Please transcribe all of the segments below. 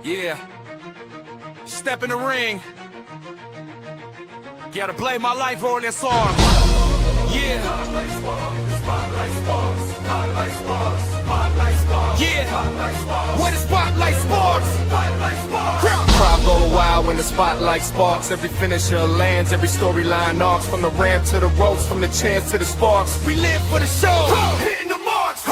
Yeah. Step in the ring. Gotta play my life on this song. Yeah. Yeah. What is Spotlight Sports? Crowd go wild when the spotlight sparks. Every finisher lands, every storyline arcs. From the ramp to the ropes, from the chance to the sparks. We live for the show. Hitting the marks.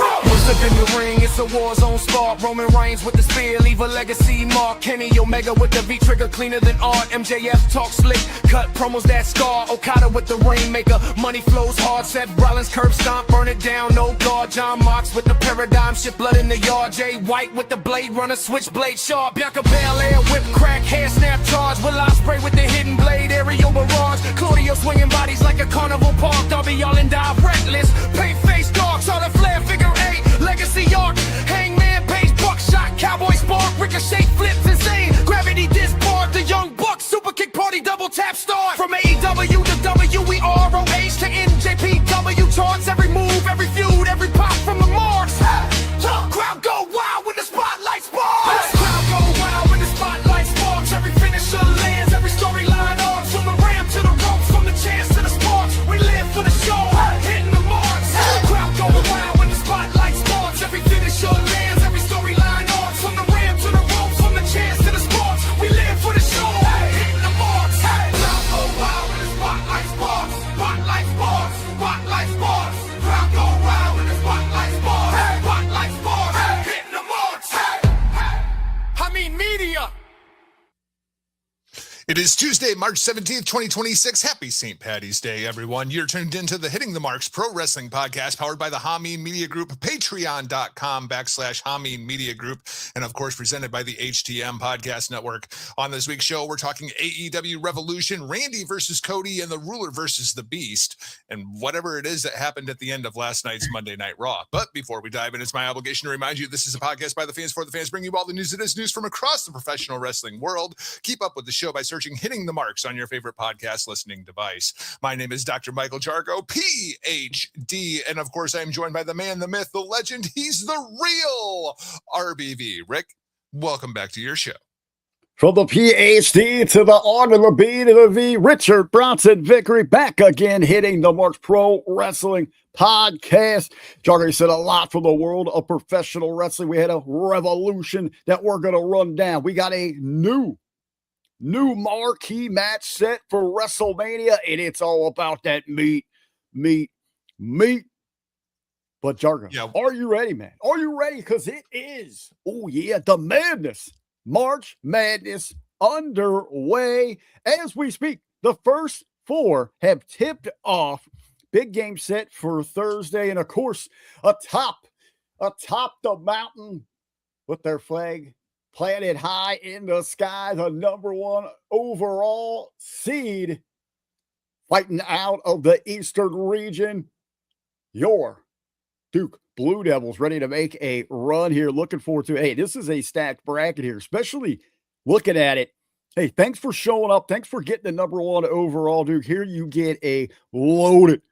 Step in the ring, it's a war zone spark. Roman Reigns with the spear, leave a legacy mark. Kenny Omega with the V-trigger, cleaner than art. MJF talk slick, cut promos that scar. Okada with the rainmaker, money flows hard. Seth Rollins curb stomp, burn it down, no guard. John Mox with the paradigm, shit blood in the yard. Jay White with the blade runner, switchblade sharp. Bianca Belair, whip crack, hair snap charge. Will I spray with the hidden blade, aerial barrage. Claudio swinging bodies like a carnival park. Darby Allin directless, paint face dark. Charlotte Flair figure eight. Legacy arc, Hangman Page, buckshot, cowboy spark, ricochet flips insane, gravity disc bar, the young bucks, super kick party, double tap start. From AEW to WROH to NJPW charts, every move, every feud, every pop from the marks. Crowd go wild when the spotlight sparks. Crowd go wild when the spotlight sparks. Every finisher lands, every storyline arcs. From the ramp to the ropes, from the chance to the sparks. We live for the show, hitting the marks. Crowd go wild when the spotlight sparks. Every finisher lands, every storyline arcs. From the ramp to the ropes, from the chance to the sparks. We live for the show, hitting the marks. Crowd go wild when the spotlight sparks. Spotlight sparks, spotlight sparks. Crowd go wild when the spotlight sparks. Spotlight sparks, hitting the marks. I mean media. It is Tuesday, March 17th, 2026. Happy St. Paddy's Day, everyone. You're tuned into the Hitting the Marks Pro Wrestling Podcast, powered by the Hameen Media Group, patreon.com/Hameen Media Group, and of course, presented by the HTM Podcast Network. On this week's show, we're talking AEW Revolution, Randy versus Cody, and the Ruler versus the Beast, and whatever it is that happened at the end of last night's Monday Night Raw. But before we dive in, it's my obligation to remind you this is a podcast by the fans for the fans, bringing you all the news that is news from across the professional wrestling world. Keep up with the show by searching Hitting the Marks on your favorite podcast listening device. My name is Dr. Michael Jargo, PhD, and of course, I am joined by the man, the myth, the legend. He's the real RBV. Rick, welcome back to your show. From the PhD to the R to the B to the V, Richard Bronson Vickery back again, Hitting the Marks Pro Wrestling Podcast. Jargo said a lot from the world of professional wrestling. We had a revolution that we're going to run down. We got a new marquee match set for WrestleMania, and it's all about that meat. But Jargo, yeah. Are you ready, man? Are you ready? Because it is, oh yeah, the madness. March Madness underway as we speak. The first four have tipped off. Big game set for Thursday, and of course, atop the mountain with their flag planted high in the sky, the number one overall seed fighting out of the Eastern region. Your Duke Blue Devils ready to make a run here. Looking forward to it. Hey, this is a stacked bracket here, especially looking at it. Hey, thanks for showing up. Thanks for getting the number one overall, Duke. Here you get a loaded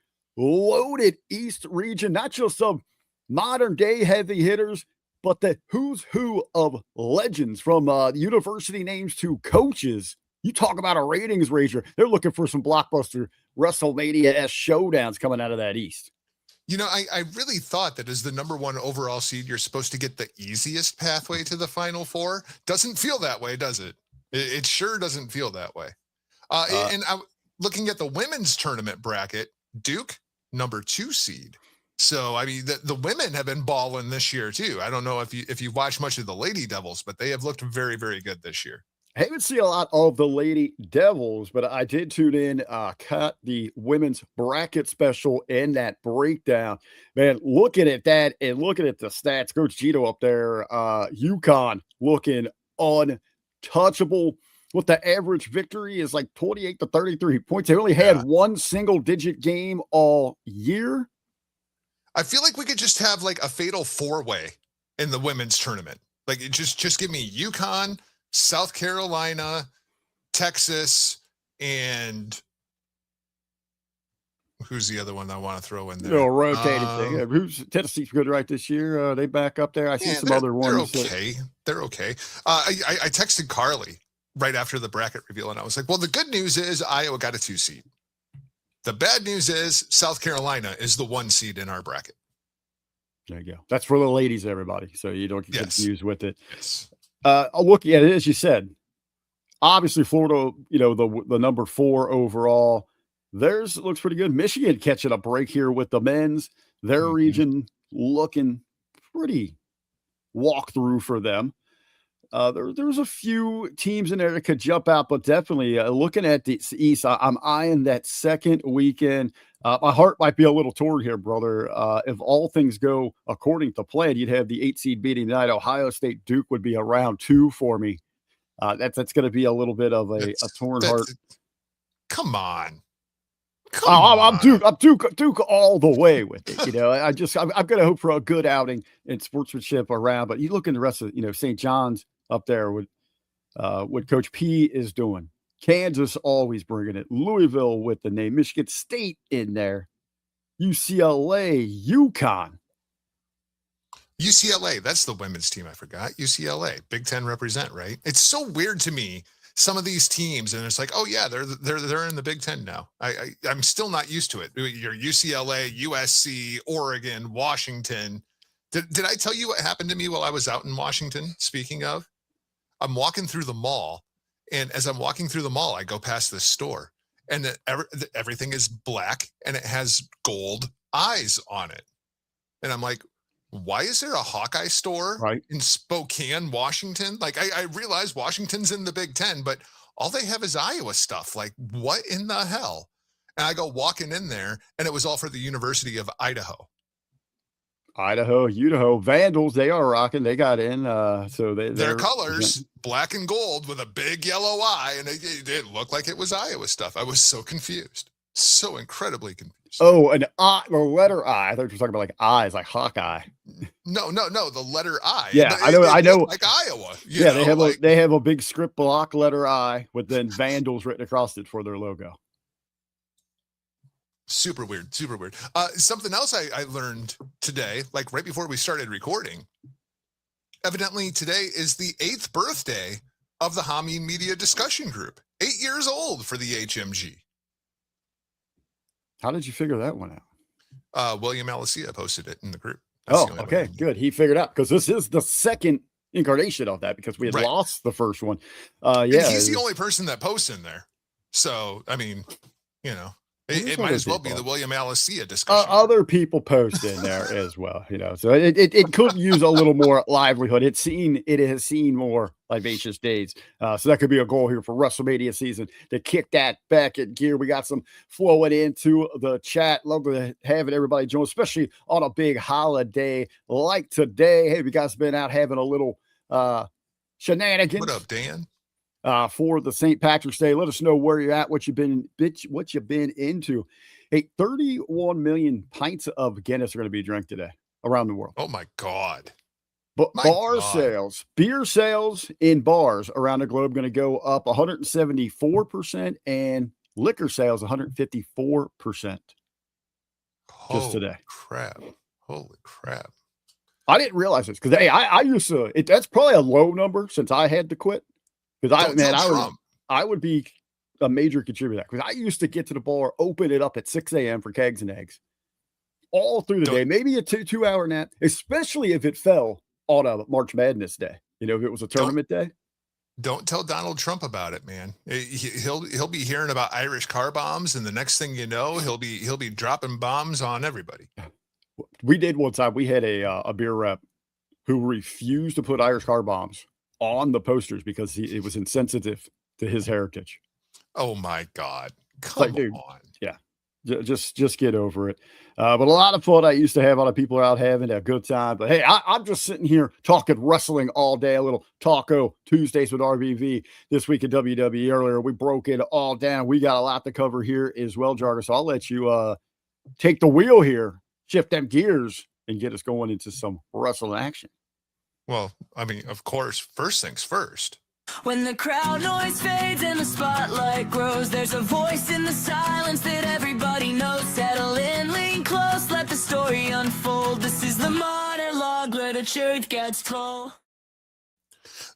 East region, not just some modern day heavy hitters, but the who's who of legends, from university names to coaches. You talk about a ratings raiser. They're looking for some blockbuster WrestleMania-esque showdowns coming out of that East. You know, I really thought that as the number one overall seed, you're supposed to get the easiest pathway to the Final Four. Doesn't feel that way, does it? It sure doesn't feel that way. And looking at the women's tournament bracket, Duke, number 2 seed. So, I mean, the women have been balling this year, too. I don't know if you watch much of the Lady Devils, but they have looked very, very good this year. I haven't seen a lot of the Lady Devils, but I did tune in, caught the women's bracket special and that breakdown. Man, looking at that and looking at the stats, Coach Gito up there, UConn looking untouchable. With the average victory is like 28 to 33 points. They only had one single-digit game all year. I feel like we could just have like a fatal 4-way in the women's tournament. Like, just give me UConn, South Carolina, Texas, and Who's the other one I want to throw in there? No rotating thing. Who's Tennessee's good right this year? They back up there. I see some other ones. They're okay. They're okay. I texted Carly right after the bracket reveal, and I was like, well, the good news is Iowa got a 2 seed. The bad news is South Carolina is the 1 seed in our bracket. There you go. That's for the ladies, everybody. So you don't get confused with it. Yes. Looking at it, as you said, obviously Florida, the number 4 overall. Theirs looks pretty good. Michigan catching a break here with the men's. Their region looking pretty walk through for them. There's a few teams in there that could jump out, but definitely looking at the East, I'm eyeing that second weekend. My heart might be a little torn here, brother. If all things go according to plan, you'd have the 8 seed beating tonight. Ohio State Duke would be a round 2 for me. That's going to be a little bit of a torn heart. Come on. I'm Duke all the way with it. I'm going to hope for a good outing in sportsmanship around. But you look in the rest of St. John's up there with what Coach P is doing. Kansas always bringing it. Louisville with the name. Michigan State in there. UCLA, UConn. UCLA, that's the women's team. I forgot. UCLA, Big Ten represent, right? It's so weird to me. Some of these teams, and it's like, oh yeah, they're in the Big Ten now. I'm still not used to it. Your UCLA, USC, Oregon, Washington. Did I tell you what happened to me while I was out in Washington? Speaking of, I'm walking through the mall, and as I'm walking through the mall, I go past this store, and everything is black, and it has gold eyes on it, and I'm like, why is there a Hawkeye store in Spokane, Washington? Like, I realize Washington's in the Big Ten, but all they have is Iowa stuff. Like, what in the hell? And I go walking in there, and it was all for the University of Idaho. Idaho, Vandals, they are rocking. They got in. So their colors, black and gold with a big yellow eye, and it looked like it was Iowa stuff. I was so confused. So incredibly confused. Oh, the letter I. I thought you were talking about like eyes, like Hawkeye. No, the letter I. Yeah, I know. Like Iowa. They have a big script block letter I with then Vandals written across it for their logo. Super weird. Something else I learned today, like right before we started recording. Evidently, today is the 8th birthday of the Hameen Media Discussion Group. 8 years old for the HMG. How did you figure that one out? William Alicia posted it in the group. Okay, good. He figured out because this is the second incarnation of that because we had lost the first one. And he's the only person that posts in there. So, I mean, it might as well be the William Alicia discussion. Other people post in there as well, so it could use a little more livelihood. It has seen more vivacious days. So that could be a goal here for WrestleMania season to kick that back in gear. We got some flowing into the chat. Love to have everybody join, especially on a big holiday like today. Hey, we guys been out having a little shenanigans. What up, Dan? For the St. Patrick's Day. Let us know where you're at, what you've been into. Hey, 31 million pints of Guinness are going to be drank today around the world. Oh my God. But beer sales in bars around the globe going to go up 174% and liquor sales 154% just today. Holy crap. I didn't realize this because I used to, that's probably a low number since I had to quit. Because I would be a major contributor because I used to get to the bar, open it up at 6 a.m. for kegs and eggs all through the day, maybe a 2-hour nap, especially if it fell on a March Madness day. If it was a tournament day. Don't tell Donald Trump about it, man. He'll be hearing about Irish car bombs, and the next thing you know, he'll be dropping bombs on everybody. We did one time. We had a beer rep who refused to put Irish car bombs on the posters because it was insensitive to his heritage. Oh my God. Come on. Yeah. Just get over it. But a lot of fun I used to have. A lot of people are out having a good time. But hey, I'm just sitting here talking wrestling all day. A little Taco Tuesdays with RVV this week at WWE. Earlier, we broke it all down. We got a lot to cover here as well, Jarvis. So I'll let you take the wheel here, shift them gears, and get us going into some wrestling action. Well, I mean, of course, first things first. When the crowd noise fades and the spotlight grows, there's a voice in the silence that everybody knows. Settle is the monologue where the truth gets told.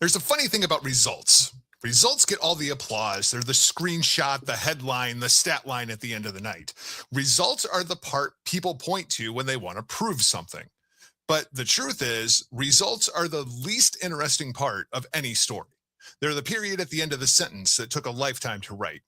There's a funny thing about results. Results get all the applause. They're the screenshot, the headline, the stat line at the end of the night. Results are the part people point to when they want to prove something. But the truth is, results are the least interesting part of any story. They're the period at the end of the sentence that took a lifetime to write.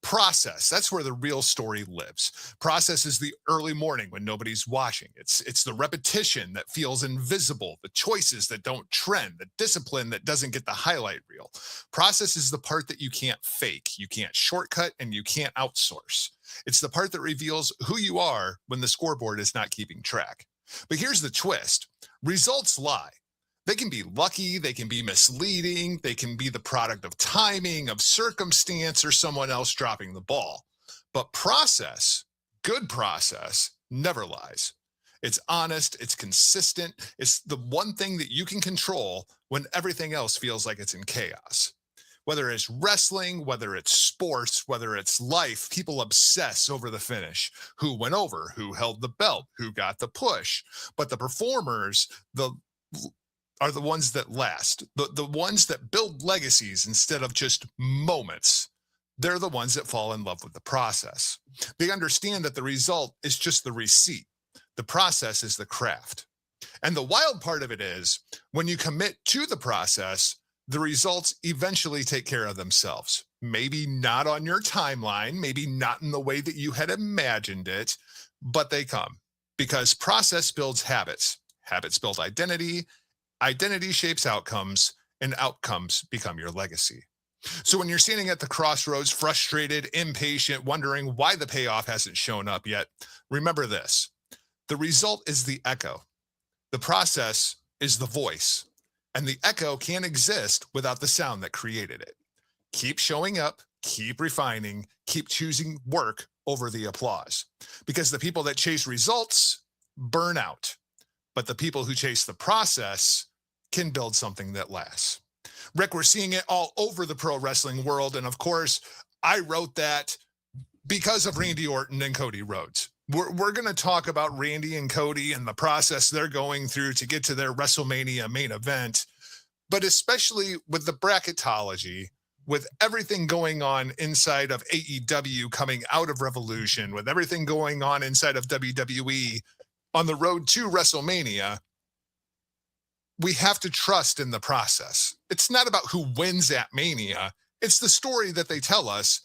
Process, that's where the real story lives. Process is the early morning when nobody's watching. It's the repetition that feels invisible, the choices that don't trend, the discipline that doesn't get the highlight reel. Process is the part that you can't fake, you can't shortcut, and you can't outsource. It's the part that reveals who you are when the scoreboard is not keeping track. But here's the twist. Results lie. They can be lucky, they can be misleading, they can be the product of timing, of circumstance, or someone else dropping the ball. But process, good process, never lies. It's honest, it's consistent, it's the one thing that you can control when everything else feels like it's in chaos. Whether it's wrestling, whether it's sports, whether it's life, people obsess over the finish. Who went over, who held the belt, who got the push. But the performers, are the ones that last, the ones that build legacies instead of just moments. They're the ones that fall in love with the process. They understand that the result is just the receipt. The process is the craft. And the wild part of it is when you commit to the process, the results eventually take care of themselves. Maybe not on your timeline, maybe not in the way that you had imagined it, but they come because process builds habits. Habits build identity. Identity shapes outcomes, and outcomes become your legacy. So when you're standing at the crossroads, frustrated, impatient, wondering why the payoff hasn't shown up yet, remember this. The result is the echo. The process is the voice. And the echo can't exist without the sound that created it. Keep showing up, keep refining, keep choosing work over the applause. Because the people that chase results burn out. But the people who chase the process can build something that lasts. Rick, we're seeing it all over the pro wrestling world. And of course, I wrote that because of Randy Orton and Cody Rhodes. We're going to talk about Randy and Cody and the process they're going through to get to their WrestleMania main event. But especially with the bracketology, with everything going on inside of AEW coming out of Revolution, with everything going on inside of WWE, on the road to WrestleMania, we have to trust in the process. It's not about who wins at Mania. It's the story that they tell us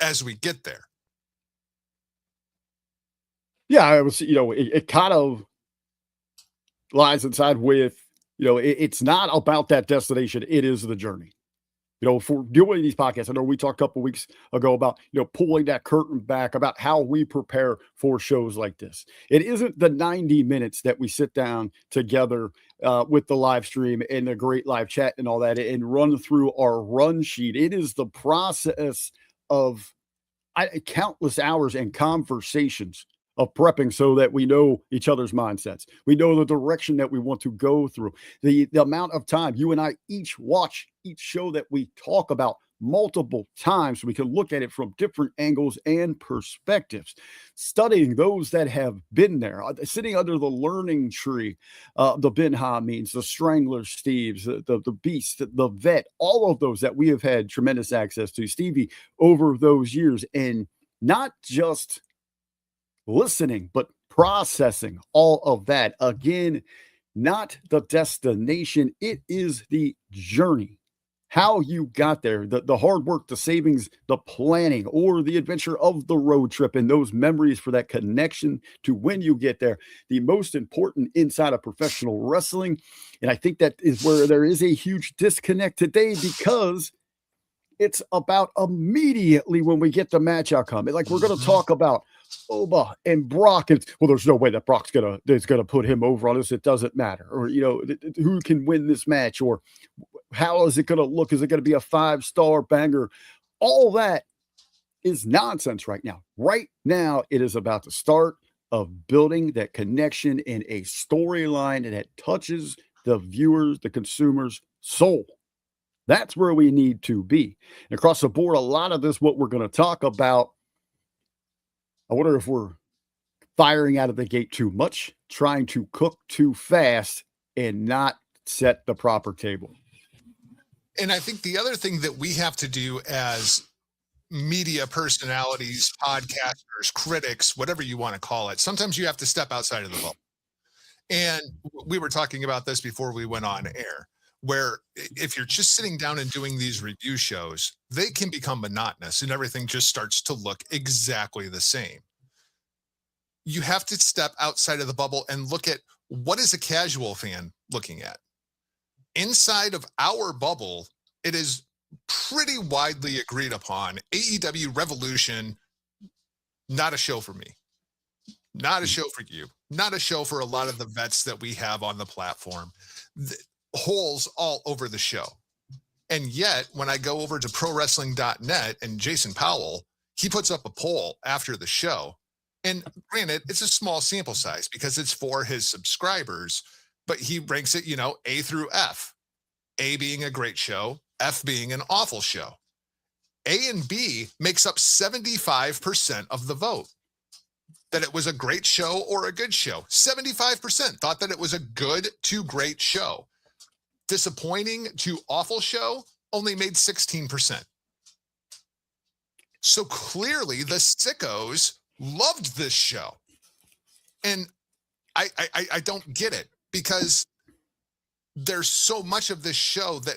as we get there. Yeah, it was, it kind of lies inside with, it's not about that destination. It is the journey. For doing these podcasts, I know we talked a couple weeks ago about, pulling that curtain back about how we prepare for shows like this. It isn't the 90 minutes that we sit down together with the live stream and the great live chat and all that and run through our run sheet. It is the process of countless hours and conversations of prepping so that we know each other's mindsets. We know the direction that we want to go through. The amount of time you and I each watch each show that we talk about multiple times so we can look at it from different angles and perspectives. Studying those that have been there, sitting under the learning tree, the Ben Hamins, the Strangler Steves, the Beast, the Vet, all of those that we have had tremendous access to, Stevie, over those years. And not just listening, but processing all of that. Again, not the destination. It is the journey. How you got there, the hard work, the savings, the planning, or the adventure of the road trip and those memories for that connection to when you get there. The most important inside of professional wrestling. And I think that is where there is a huge disconnect today because it's about immediately when we get the match outcome. Like we're going to talk about Oba and Brock, and there's no way that Brock's gonna put him over on us. It doesn't matter, or who can win this match, or how is it gonna look? Is it gonna be a 5-star banger? All that is nonsense right now. Right now, it is about the start of building that connection in a storyline that touches the viewers, the consumer's soul. That's where we need to be. And across the board, a lot of this, what we're going to talk about, I wonder if we're firing out of the gate too much. trying to cook too fast and not set the proper table. And I think the other thing that we have to do as media personalities, podcasters, critics, whatever you want to call it, sometimes you have to step outside of the bubble. And we were talking about this before we went on air, where if you're just sitting down and doing these review shows, they can become monotonous and everything just starts to look exactly the same. You have to step outside of the bubble and look at what is a casual fan looking at. Inside of our bubble, it is pretty widely agreed upon. AEW Revolution, not a show for me. Not a show for you. Not a show for a lot of the vets that we have on the platform. Holes all over the show. And yet, when I go over to prowrestling.net and Jason Powell, he puts up a poll after the show. And granted, it's a small sample size because it's for his subscribers, but he ranks it, A through F. A being a great show, F being an awful show. A and B makes up 75% of the vote. That it was a great show or a good show. 75% thought that it was a good to great show. Disappointing to awful show only made 16%. So clearly the sickos loved this show. And I don't get it because there's so much of this show that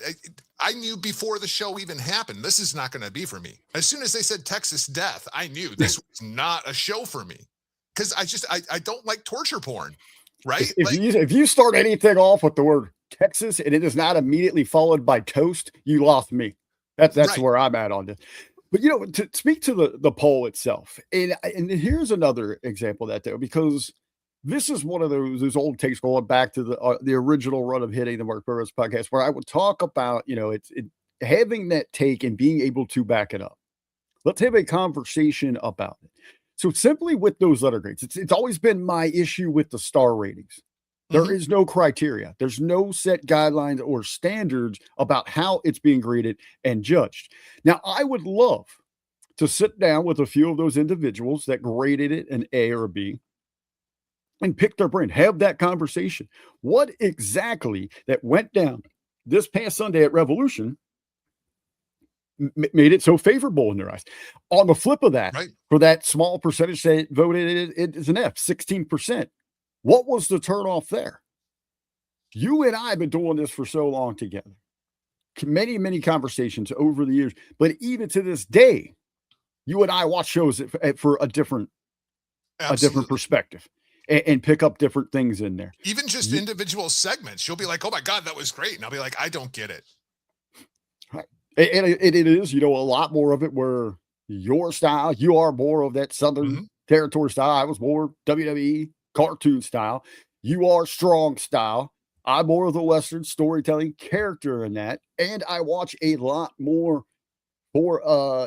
I knew before the show even happened. This is not going to be for me. As soon as they said Texas Death, I knew this was not a show for me. Because I don't like torture porn, right? If you start anything off with the word Texas and it is not immediately followed by toast, you lost me. That's right. Where I'm at on this. But to speak to the poll itself, and here's another example of that though, because this is one of those old takes going back to the original run of Hitting the Mark Burroughs podcast, where I would talk about having that take and being able to back it up. Let's have a conversation about it. So simply with those letter grades, it's always been my issue with the star ratings. There is no criteria. There's no set guidelines or standards about how it's being graded and judged. Now, I would love to sit down with a few of those individuals that graded it an A or a B and pick their brain, have that conversation. What exactly that went down this past Sunday at Revolution made it so favorable in their eyes? On the flip of that, right, for that small percentage that voted it is an F, 16%. What was the turnoff there? You and I have been doing this for so long together. Many, many conversations over the years. But even to this day, you and I watch shows for a different perspective and pick up different things in there. Even just individual segments. You'll be like, oh my God, that was great. And I'll be like, I don't get it. Right. And it is, a lot more of it where your style, you are more of that Southern territory style. I was more WWE cartoon style. You are strong style. I'm more of the Western storytelling character in that. And I watch a lot more for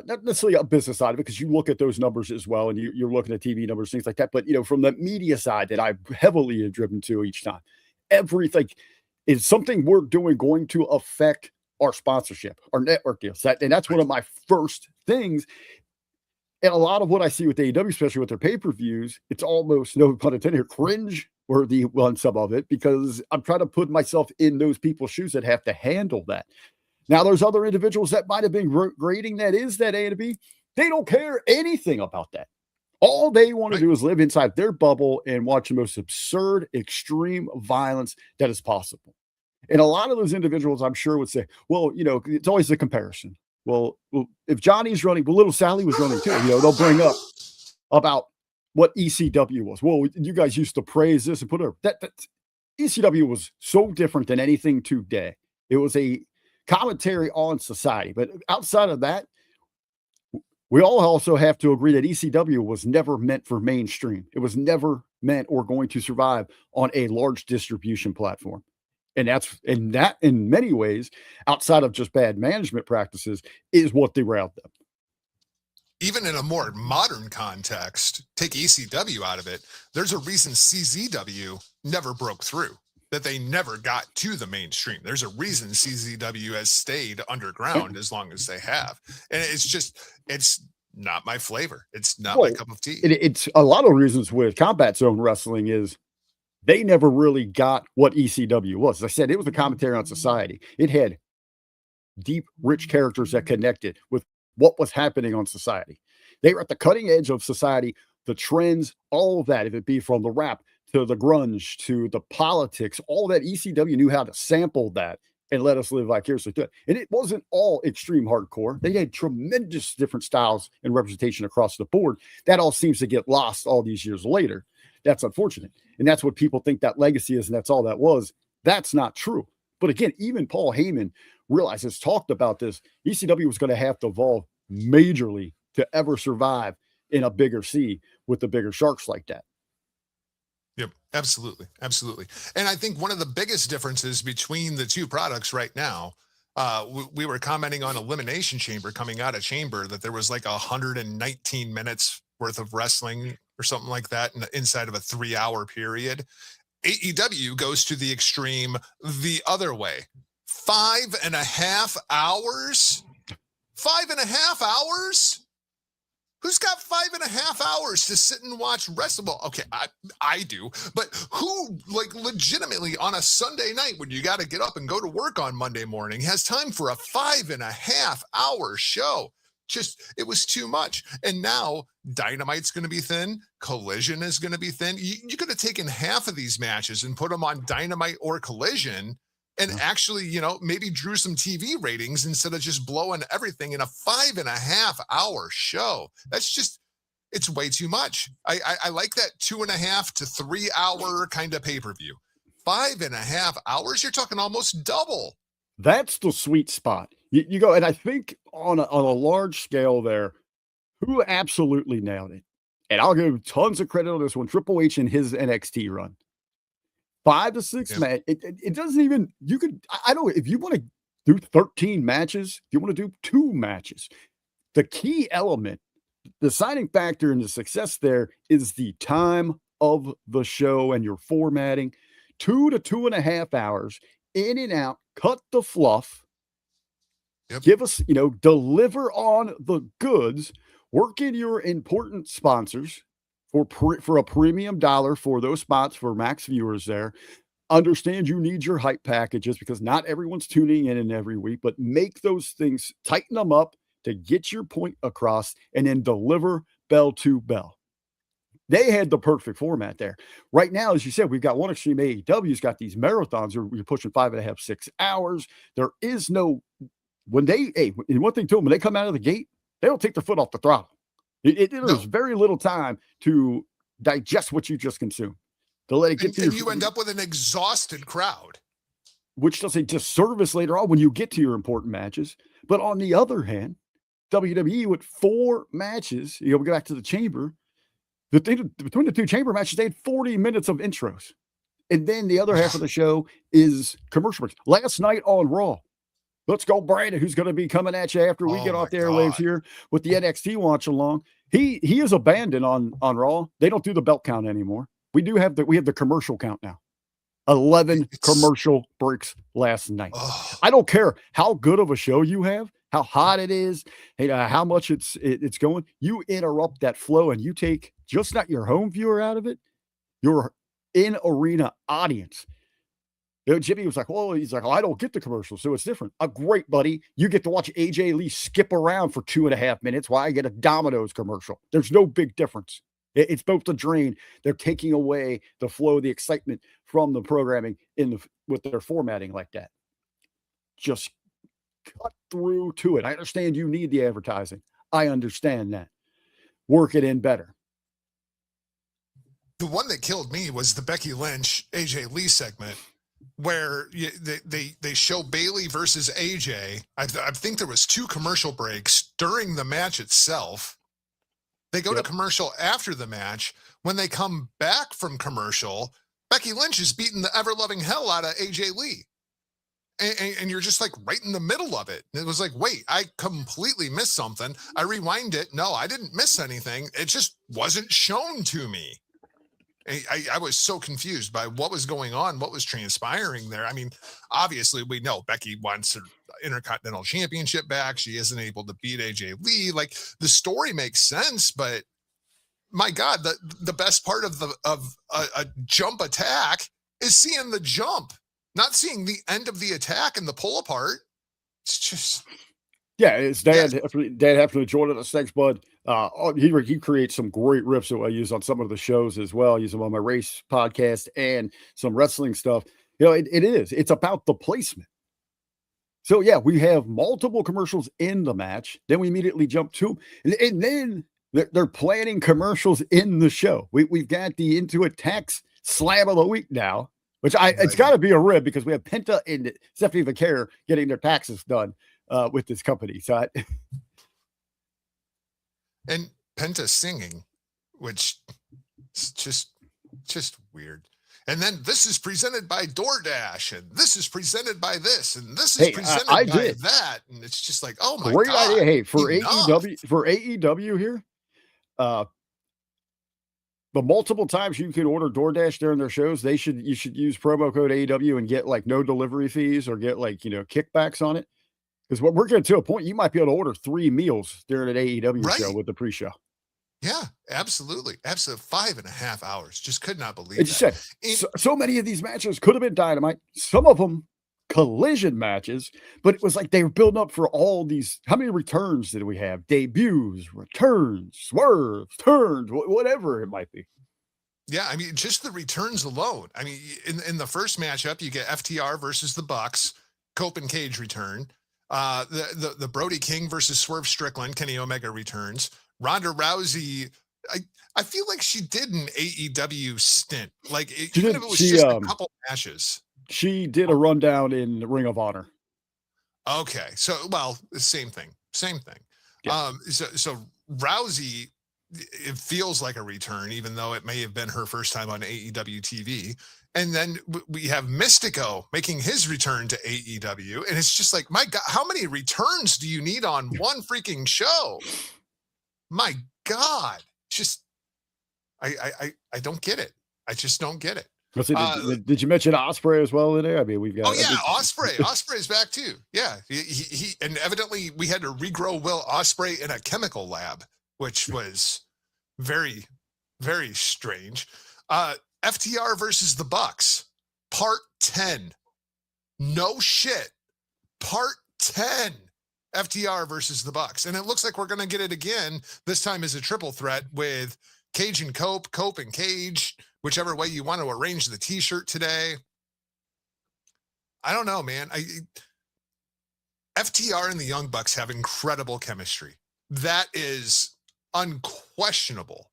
not necessarily a business side of it, because you look at those numbers as well, and you're looking at TV numbers, things like that. But from the media side that I've heavily driven to each time, everything is something we're doing going to affect our sponsorship, our network deals. And that's one of my first things. And a lot of what I see with AEW, especially with their pay-per-views, it's almost, no pun intended, cringe worthy on some of it, because I'm trying to put myself in those people's shoes that have to handle that. Now, there's other individuals that might have been grading that is that A to B. They don't care anything about that. All they want to do is live inside their bubble and watch the most absurd, extreme violence that is possible. And a lot of those individuals, I'm sure, would say, well, it's always the comparison. Well, if Johnny's running, but little Sally was running too, they'll bring up about what ECW was. Well, you guys used to praise this and put it that ECW was so different than anything today. It was a commentary on society. But outside of that, we all also have to agree that ECW was never meant for mainstream. It was never meant or going to survive on a large distribution platform. And that in many ways, outside of just bad management practices, is what derailed them. Even in a more modern context, take ECW out of it, there's a reason CZW never broke through, that they never got to the mainstream. There's a reason CZW has stayed underground as long as they have. And it's not my flavor. It's not my cup of tea. It's a lot of reasons with Combat Zone Wrestling is they never really got what ECW was. As I said, it was a commentary on society. It had deep, rich characters that connected with what was happening on society. They were at the cutting edge of society, the trends, all of that, if it be from the rap to the grunge to the politics, all that. ECW knew how to sample that and let us live vicariously through it. And it wasn't all extreme hardcore. They had tremendous different styles and representation across the board. That all seems to get lost all these years later. That's unfortunate. And that's what people think that legacy is, and that's all that was. That's not true. But again, even Paul Heyman realizes, talked about this, ECW was going to have to evolve majorly to ever survive in a bigger sea with the bigger sharks like that. Yep, absolutely. Absolutely. And I think one of the biggest differences between the two products right now, we were commenting on Elimination Chamber coming out of Chamber that there was like 119 minutes worth of wrestling or something like that inside of a 3-hour period. AEW goes to the extreme the other way. 5.5 hours? 5.5 hours? Who's got 5.5 hours to sit and watch wrestling? Well, okay, I do, but who, like, legitimately on a Sunday night when you got to get up and go to work on Monday morning has time for a 5.5 hour show? Just, it was too much. And now Dynamite's going to be thin. Collision is going to be thin. You could have taken half of these matches and put them on Dynamite or Collision and actually, maybe drew some TV ratings instead of just blowing everything in a 5.5 hour show. That's just, it's way too much. I like that 2.5 to 3 hour kind of pay-per-view. 5.5 hours, you're talking almost double. That's the sweet spot. You go, and I think on a large scale there, who absolutely nailed it, and I'll give tons of credit on this one, Triple H and his NXT run. 5 to 6 match. It doesn't even, you could, I don't, if you want to do 13 matches, if you want to do 2 matches, the key element, the deciding factor in the success there is the time of the show and your formatting. 2 to 2.5 hours in and out, cut the fluff. Yep. Give us, deliver on the goods, work in your important sponsors for a premium dollar for those spots for max viewers there. Understand you need your hype packages because not everyone's tuning in every week, but make those things, tighten them up to get your point across and then deliver bell to bell. They had the perfect format there. Right now, as you said, we've got one extreme. AEW's got these marathons where you're pushing 5.5, 6 hours. There is no, and one thing to them, when they come out of the gate, they don't take their foot off the throttle. There's very little time to digest what you just consumed. To let it get and you end up with an exhausted crowd. Which does a disservice later on when you get to your important matches. But on the other hand, WWE with 4 matches, we go back to the Chamber, between the 2 Chamber matches, they had 40 minutes of intros. And then the other half of the show is commercial breaks. Last night on Raw, let's go, Brandon, who's going to be coming at you after we get off the airwaves here with the NXT watch along. He is abandoned on Raw. They don't do the belt count anymore. We have the commercial count now. 11 commercial breaks last night. I don't care how good of a show you have, how hot it is, how much it's going. You interrupt that flow and you take just not your home viewer out of it, your in-arena audience. Jimmy was like, I don't get the commercial, so it's different. Great, buddy. You get to watch AJ Lee skip around for 2.5 minutes while I get a Domino's commercial. There's no big difference. It's both the drain. They're taking away the flow, the excitement from the programming with their formatting like that. Just cut through to it. I understand you need the advertising. I understand that. Work it in better. The one that killed me was the Becky Lynch, AJ Lee segment, where they show Bayley versus AJ. I think there was 2 commercial breaks during the match itself. They go to commercial after the match. When they come back from commercial, Becky Lynch is beating the ever-loving hell out of AJ Lee. And you're just like right in the middle of it. And it was like, wait, I completely missed something. I rewind it. No, I didn't miss anything. It just wasn't shown to me. I was so confused by what was going on, what was transpiring there. I mean, obviously we know Becky wants her Intercontinental Championship back. She isn't able to beat AJ Lee. Like, the story makes sense, but my God, the best part of a jump attack is seeing the jump, not seeing the end of the attack and the pull apart. It's just. Yeah, his dad happened to join us. Thanks, bud. He creates some great riffs that I use on some of the shows as well. I use them on my race podcast and some wrestling stuff. It's about the placement. So yeah, we have multiple commercials in the match. Then we immediately jump to, and then they're planning commercials in the show. We've got the Into It Tax Slam of the Week now, which it's got to be a rib because we have Penta and Stephanie Vaquer getting their taxes done with this company. So and Penta singing, which is just weird. And then this is presented by DoorDash, and this is presented by this, and this is presented by that, and it's just like, oh my great God! Idea. Hey, for AEW here, the multiple times you can order DoorDash during their shows, you should use promo code AEW and get like no delivery fees or get like kickbacks on it. Because what we're getting to a point, you might be able to order 3 meals during an AEW show with the pre-show. Yeah, absolutely. 5.5 hours. Just could not believe it. Said, so many of these matches could have been Dynamite. Some of them collision matches, but it was like they were building up for all these. How many returns did we have? Debuts, returns, swerves, turns, whatever it might be. Yeah, I mean, just the returns alone. I mean, in the first matchup, you get FTR versus the Bucks, Cope and Cage return. The Brody King versus Swerve Strickland, Kenny Omega returns. Ronda Rousey, I feel like she did an AEW stint. Like even if it was just a couple matches. She did a rundown in Ring of Honor. Okay. So same thing. Yeah. So Rousey, it feels like a return, even though it may have been her first time on AEW TV. And then we have Mystico making his return to AEW. And it's just like, my God, how many returns do you need on one freaking show? My God, just, I don't get it. I just don't get it. Did you mention Ospreay as well in there? I mean, we've got. Oh yeah, Ospreay. Ospreay's back too. Yeah, he and evidently we had to regrow Will Ospreay in a chemical lab, which was very, very strange. FTR versus the Bucks, part 10. No shit, part 10. FTR versus the Bucks, and it looks like we're going to get it again. This time as a triple threat with Cage and Cope, Cope and Cage, whichever way you want to arrange the T-shirt today. I don't know, man. FTR and the Young Bucks have incredible chemistry. That is unquestionable.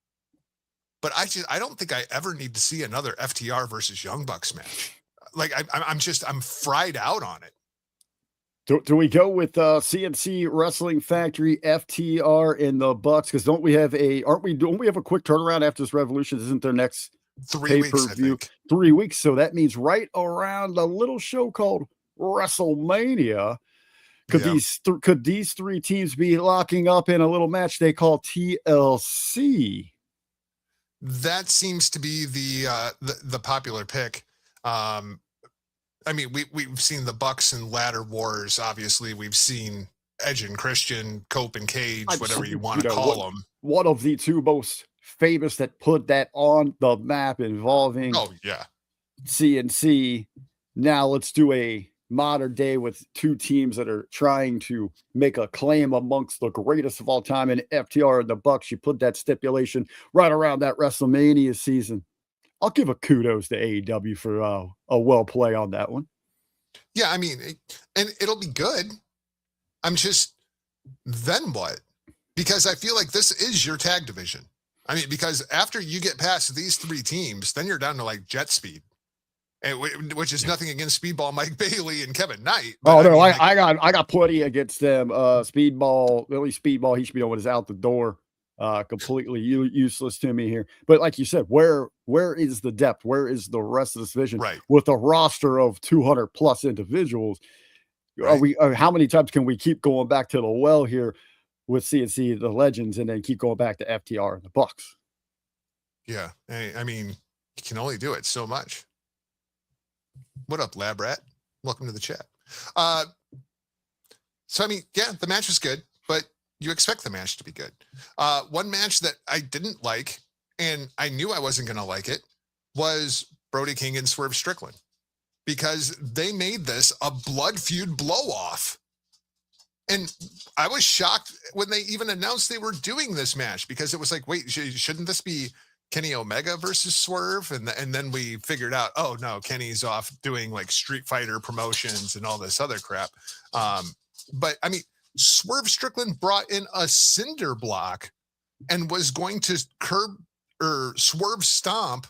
But I don't think I ever need to see another FTR versus Young Bucks match. Like I'm fried out on it. Do we go with CNC Wrestling Factory, FTR, and the Bucks? Because don't we have a quick turnaround after this Revolution? Isn't their next 3 weeks? I think 3 weeks. So that means right around a little show called WrestleMania. Could these three teams be locking up in a little match they call TLC? That seems to be the popular pick. I mean, we've seen the Bucks and Ladder Wars. Obviously, we've seen Edge and Christian, Cope and Cage, whatever you want to call them. One of the two most famous that put that on the map involving CNC. Now let's do a modern day with two teams that are trying to make a claim amongst the greatest of all time in FTR and the Bucks. You put that stipulation right around that WrestleMania season. I'll give a kudos to AEW for a well play on that one. Yeah, I mean, and it'll be good. I'm just, then what? Because I feel like this is your tag division. I mean, because after you get past these three teams, then you're down to like jet speed, which is nothing against Speedball Mike Bailey and Kevin Knight. Oh no, I got plenty against them. Speedball, Billy Speedball, he should be is out the door. Completely useless to me here. But like you said, where is the depth? Where is the rest of this division? Right. With a roster of 200 plus individuals, right. How many times can we keep going back to the well here with CNC, the Legends, and then keep going back to FTR and the Bucks? Yeah, I mean, you can only do it so much. What up, Lab Rat? Welcome to the chat. So I mean, yeah, the match was good, but you expect the match to be good. One match that I didn't like and I knew I wasn't going to like it, was Brody King and Swerve Strickland, because they made this a blood feud blow off. And I was shocked when they even announced they were doing this match, because it was like, wait, shouldn't this be Kenny Omega versus Swerve? And then we figured out, oh no, Kenny's off doing like Street Fighter promotions and all this other crap. But I mean, Swerve Strickland brought in a cinder block and was going to swerve stomp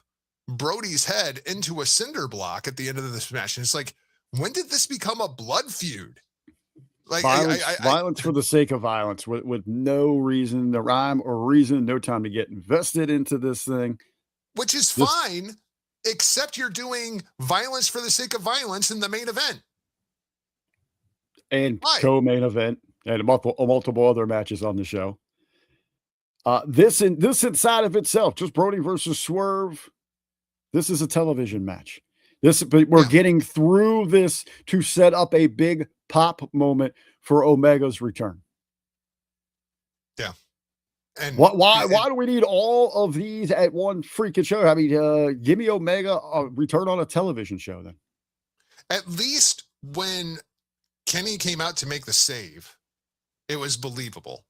Brody's head into a cinder block at the end of this match. And it's like, when did this become a blood feud? Like violence for the sake of violence, with no reason to rhyme or reason, no time to get invested into this thing. Which is fine, except you're doing violence for the sake of violence in the main event. And co-main event, and multiple other matches on the show. This inside of itself, just Brody versus Swerve. This is a television match. We're getting through this to set up a big pop moment for Omega's return. Yeah. And why do we need all of these at one freaking show? I mean, give me Omega return on a television show then. At least when Kenny came out to make the save, it was believable,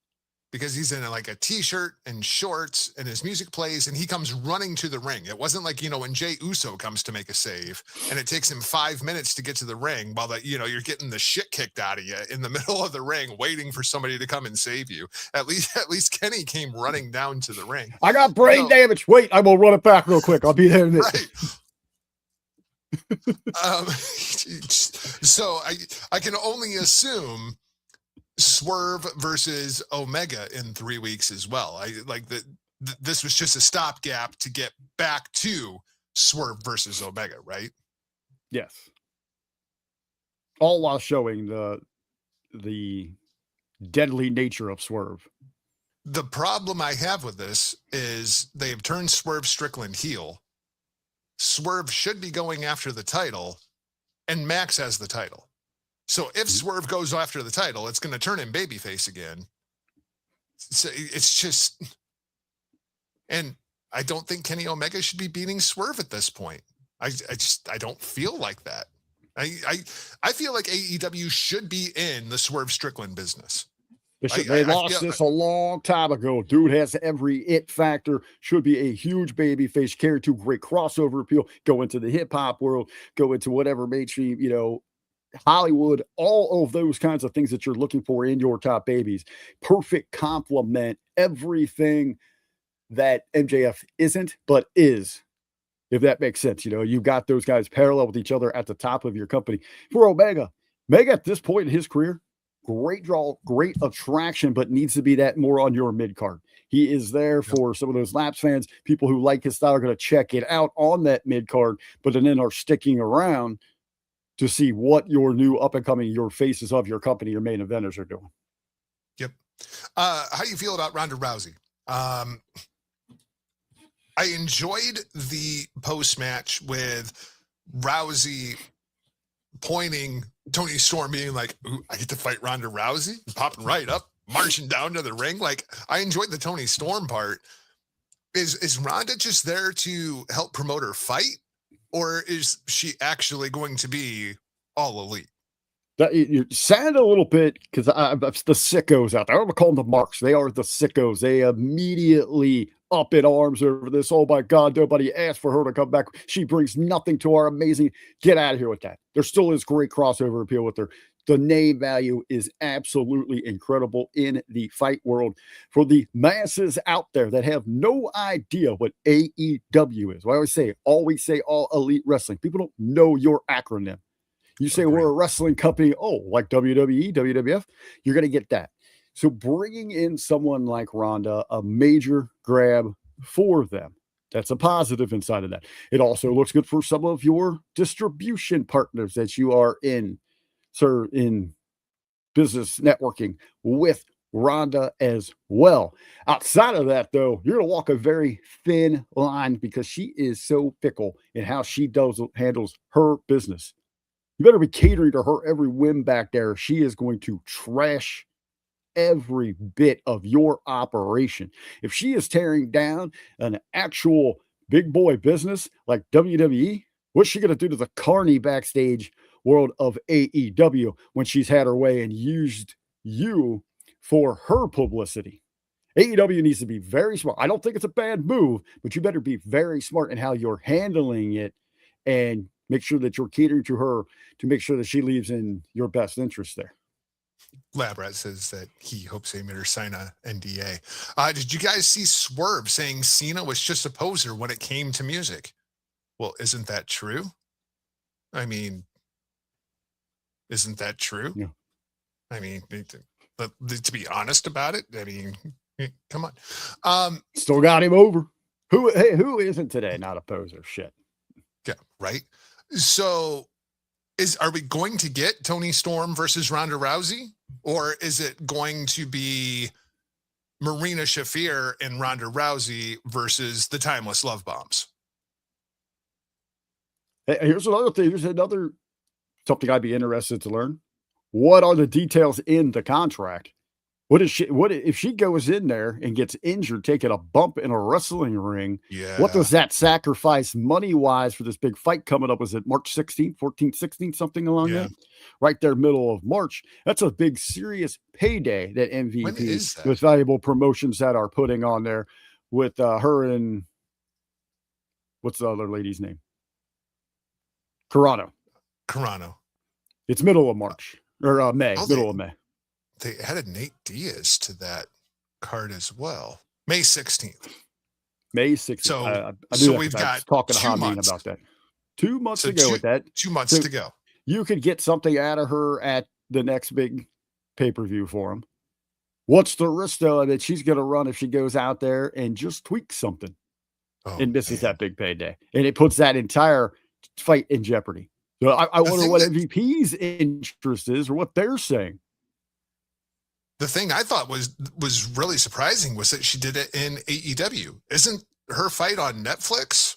because he's in like a t-shirt and shorts and his music plays and he comes running to the ring. It wasn't like, when Jey Uso comes to make a save and it takes him 5 minutes to get to the ring while you're getting the shit kicked out of you in the middle of the ring, waiting for somebody to come and save you. At least Kenny came running down to the ring. I got brain damage. Wait, I will run it back real quick. I'll be there in a minute. Right. So I can only assume Swerve versus Omega in 3 weeks as well. This was just a stopgap to get back to Swerve versus Omega, right? Yes. All while showing the deadly nature of Swerve. The problem I have with this is they have turned Swerve Strickland heel. Swerve should be going after the title, and Max has the title. So if Swerve goes after the title, it's going to turn him babyface again. So it's just, and I don't think Kenny Omega should be beating Swerve at this point. I don't feel like that. I feel like AEW should be in the Swerve Strickland business. They lost this a long time ago. Dude has every it factor, should be a huge baby face, carry to great crossover appeal, go into the hip hop world, go into whatever mainstream, Hollywood, all of those kinds of things that you're looking for in your top babies. Perfect complement, everything that MJF isn't, but is, if that makes sense. You've got those guys parallel with each other at the top of your company. For Omega at this point in his career, great draw, great attraction, but needs to be that more on your mid card. He is there for some of those lapse fans, people who like his style are going to check it out on that mid card, but then are sticking around to see what your new up and coming, your faces of your company, your main eventers are doing. Yep. How do you feel about Ronda Rousey? I enjoyed the post match with Rousey pointing, Tony Storm being like, "Ooh, I get to fight Ronda Rousey," popping right up, marching down to the ring. Like, I enjoyed the Tony Storm part. Is Ronda just there to help promote her fight, or is she actually going to be all elite? You sound a little bit, because the sickos out there, I'm going to call them the marks. They are the sickos. They immediately up in arms over this. Oh my God, nobody asked for her to come back. She brings nothing to our amazing. Get out of here with that. There still is great crossover appeal with her. The name value is absolutely incredible in the fight world. For the masses out there that have no idea what AEW is, I always say all elite wrestling. People don't know your acronym. You say we're a wrestling company, like WWE, WWF, you're going to get that. So bringing in someone like Ronda, a major grab for them. That's a positive inside of that. It also looks good for some of your distribution partners that you are in business networking with Ronda as well. Outside of that, though, you're going to walk a very thin line, because she is so fickle in how she handles her business. You better be catering to her every whim back there. She is going to trash every bit of your operation. If she is tearing down an actual big boy business like WWE, what's she going to do to the carny backstage world of AEW when she's had her way and used you for her publicity? AEW needs to be very smart. I don't think it's a bad move, but you better be very smart in how you're handling it and make sure that you're catering to her to make sure that she leaves in your best interest there. Labrat says that he hopes they made her sign a NDA. Did you guys see Swerve saying Cena was just a poser when it came to music? Well, isn't that true? I mean, isn't that true? Yeah. I mean, to be honest about it, I mean, come on. Still got him over. Who isn't today not a poser? Shit. Yeah, right. So are we going to get Toni Storm versus Ronda Rousey, or is it going to be Marina Shafir and Ronda Rousey versus the Timeless Love Bombs? Hey, here's another thing. Here's another something I'd be interested to learn. What are the details in the contract? What if she goes in there and gets injured, taking a bump in a wrestling ring? Yeah. What does that sacrifice money-wise for this big fight coming up? Was it March 16th, 14th, 16th, something along that? Right there, middle of March. That's a big, serious payday that MVP with valuable promotions that are putting on there with her and what's the other lady's name? Carano. It's middle of March or May, middle of May. They added Nate Diaz to that card as well. May 16th. May 16th. So we've got talking to Hameen about that. 2 months to go with that. 2 months to go. You could get something out of her at the next big pay-per-view for him. What's the risk, though, that she's going to run if she goes out there and just tweaks something and misses that big payday? And it puts that entire fight in jeopardy. So I wonder what MVP's interest is or what they're saying. The thing I thought was really surprising was that she did it in AEW. Isn't her fight on Netflix?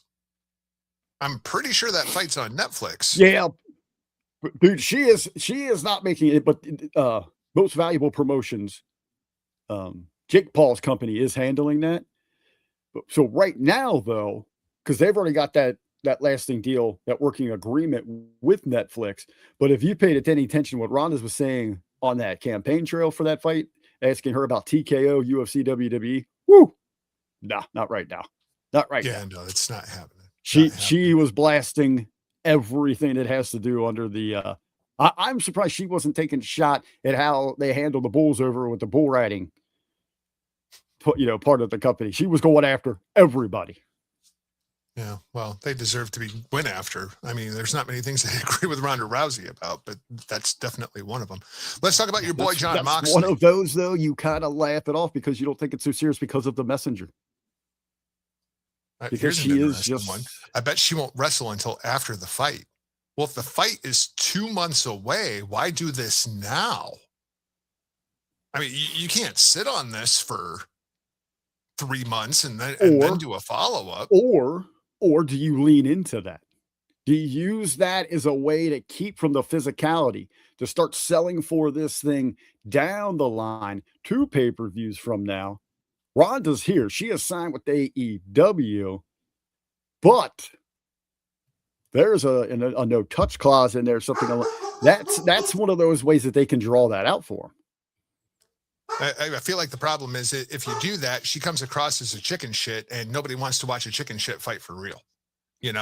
I'm pretty sure that fight's on Netflix. Yeah, dude, she is not making it, but Most Valuable Promotions, Jake Paul's company is handling that. So right now, though, because they've already got that lasting deal, that working agreement with Netflix. But if you paid any attention to what Ronda was saying on that campaign trail for that fight, asking her about TKO, UFC, WWE, woo, nah, not right now. Not right now. Yeah, no, it's not happening. She was blasting everything that has to do under the I'm surprised she wasn't taking a shot at how they handle the bulls over with the bull riding, part of the company. She was going after everybody. Yeah, well, they deserve to be went after. I mean, there's not many things I agree with Ronda Rousey about, but that's definitely one of them. Let's talk about your boy John Moxley. One of those, though, you kind of laugh it off because you don't think it's so serious because of the messenger. Because she is just one. I bet she won't wrestle until after the fight. Well, if the fight is 2 months away, why do this now? I mean, you can't sit on this for 3 months and then do a follow-up. Or do you lean into that? Do you use that as a way to keep from the physicality, to start selling for this thing down the line, 2 pay-per-views from now? Ronda's here. She has signed with AEW, but there's a no-touch clause in there, something like that's one of those ways that they can draw that out for them. I feel like the problem is that if you do that, she comes across as a chicken shit and nobody wants to watch a chicken shit fight for real.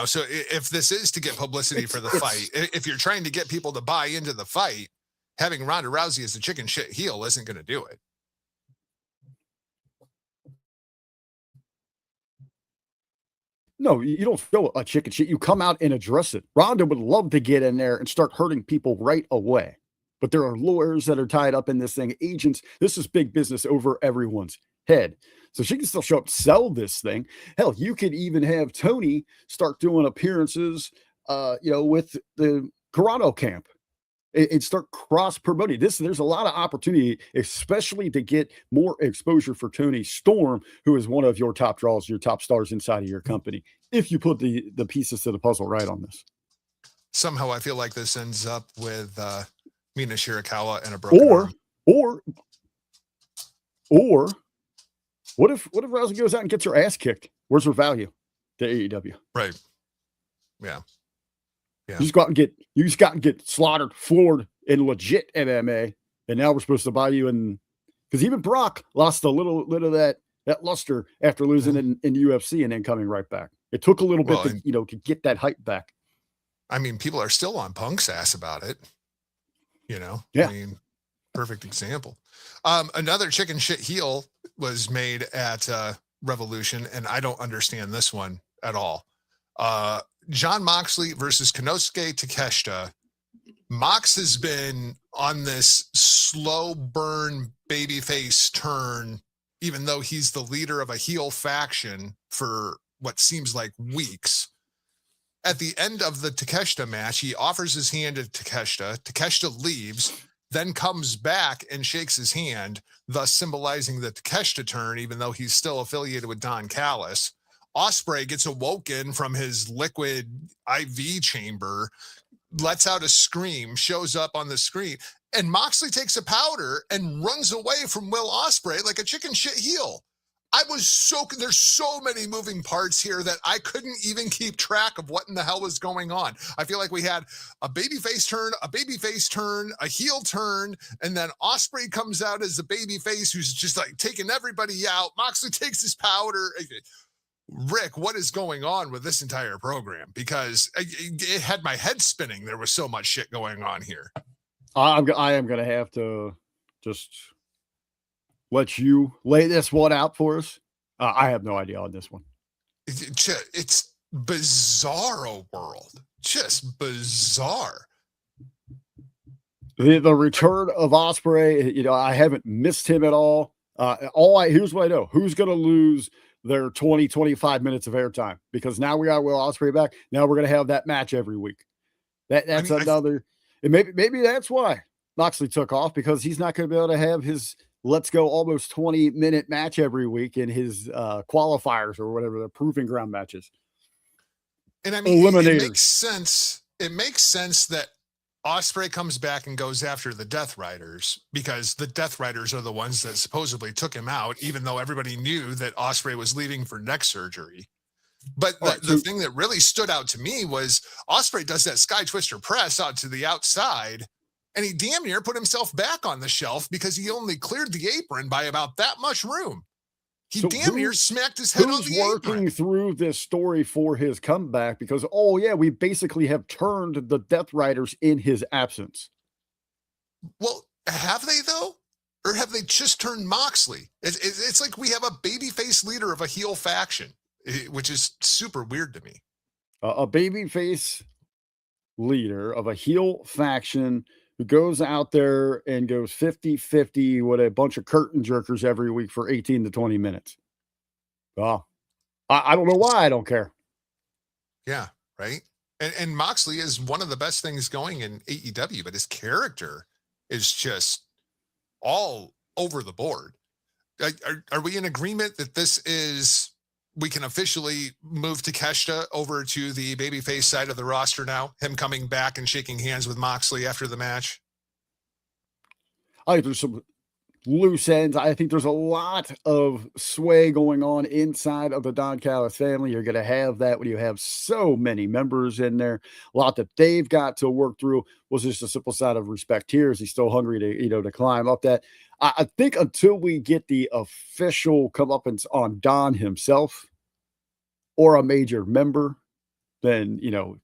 So if this is to get publicity for the fight, if you're trying to get people to buy into the fight, having Ronda Rousey as a chicken shit heel isn't going to do it. No, you don't show a chicken shit. You come out and address it. Ronda would love to get in there and start hurting people right away. But there are lawyers that are tied up in this thing, agents. This is big business over everyone's head. So she can still show up, sell this thing. Hell, you could even have Tony start doing appearances, with the Carano camp and start cross-promoting. There's a lot of opportunity, especially to get more exposure for Toni Storm, who is one of your top draws, your top stars inside of your company, if you put the pieces to the puzzle right on this. Somehow I feel like this ends up with Mina Shirakawa and a broken arm. Or Or what if Rousey goes out and gets her ass kicked? Where's her value to AEW? Right. Yeah. You just got and get slaughtered, floored in legit MMA, and now we're supposed to buy you in, because even Brock lost a little of that luster after losing in UFC and then coming right back. It took a little bit to get that hype back. I mean, people are still on Punk's ass about it. Yeah. I mean, perfect example. Another chicken shit heel was made at Revolution, and I don't understand this one at all. Jon Moxley versus Konosuke Takeshita. Mox has been on this slow burn babyface turn, even though he's the leader of a heel faction for what seems like weeks. At the end of the Takeshita match, he offers his hand to Takeshita. Takeshita leaves, then comes back and shakes his hand, thus symbolizing the Takeshita turn, even though he's still affiliated with Don Callis. Ospreay gets awoken from his liquid IV chamber, lets out a scream, shows up on the screen, and Moxley takes a powder and runs away from Will Ospreay like a chicken shit heel. There's so many moving parts here that I couldn't even keep track of what in the hell was going on. I feel like we had a babyface turn, a heel turn, and then Ospreay comes out as the babyface who's just like taking everybody out. Moxley takes his powder. Rick, what is going on with this entire program? Because it had my head spinning. There was so much shit going on here. I am going to have to just let you lay this one out for us. I have no idea on this one. It's bizarro world. Just bizarre. The return of Ospreay, I haven't missed him at all. Here's what I know. Who's going to lose their 25 minutes of airtime? Because now we got Will Ospreay back. Now we're going to have that match every week. That's another. And maybe that's why Moxley took off, because he's not going to be able to have his let's go almost 20-minute match every week in his qualifiers or whatever, the proving ground matches. And I mean, it makes sense. It makes sense that Ospreay comes back and goes after the Death Riders, because the Death Riders are the ones that supposedly took him out, even though everybody knew that Ospreay was leaving for neck surgery. But the thing that really stood out to me was Ospreay does that Sky Twister press out to the outside, and he damn near put himself back on the shelf because he only cleared the apron by about that much room. He damn near smacked his head on the apron. Who's working through this story for his comeback? Because, we basically have turned the Death Riders in his absence. Well, have they, though? Or have they just turned Moxley? It's like we have a babyface leader of a heel faction, which is super weird to me. A babyface leader of a heel faction who goes out there and goes 50-50 with a bunch of curtain jerkers every week for 18 to 20 minutes. Well, I don't know why I don't care. Yeah, right? And Moxley is one of the best things going in AEW, but his character is just all over the board. Are we in agreement that we can officially move Takeshita over to the babyface side of the roster now? Him coming back and shaking hands with Moxley after the match? I think there's some loose ends. I think there's a lot of sway going on inside of the Don Callis family. You're going to have that when you have so many members in there. A lot that they've got to work through. Was just a simple side of respect here. Is he still hungry to climb up that? I think until we get the official comeuppance on Don himself or a major member, then,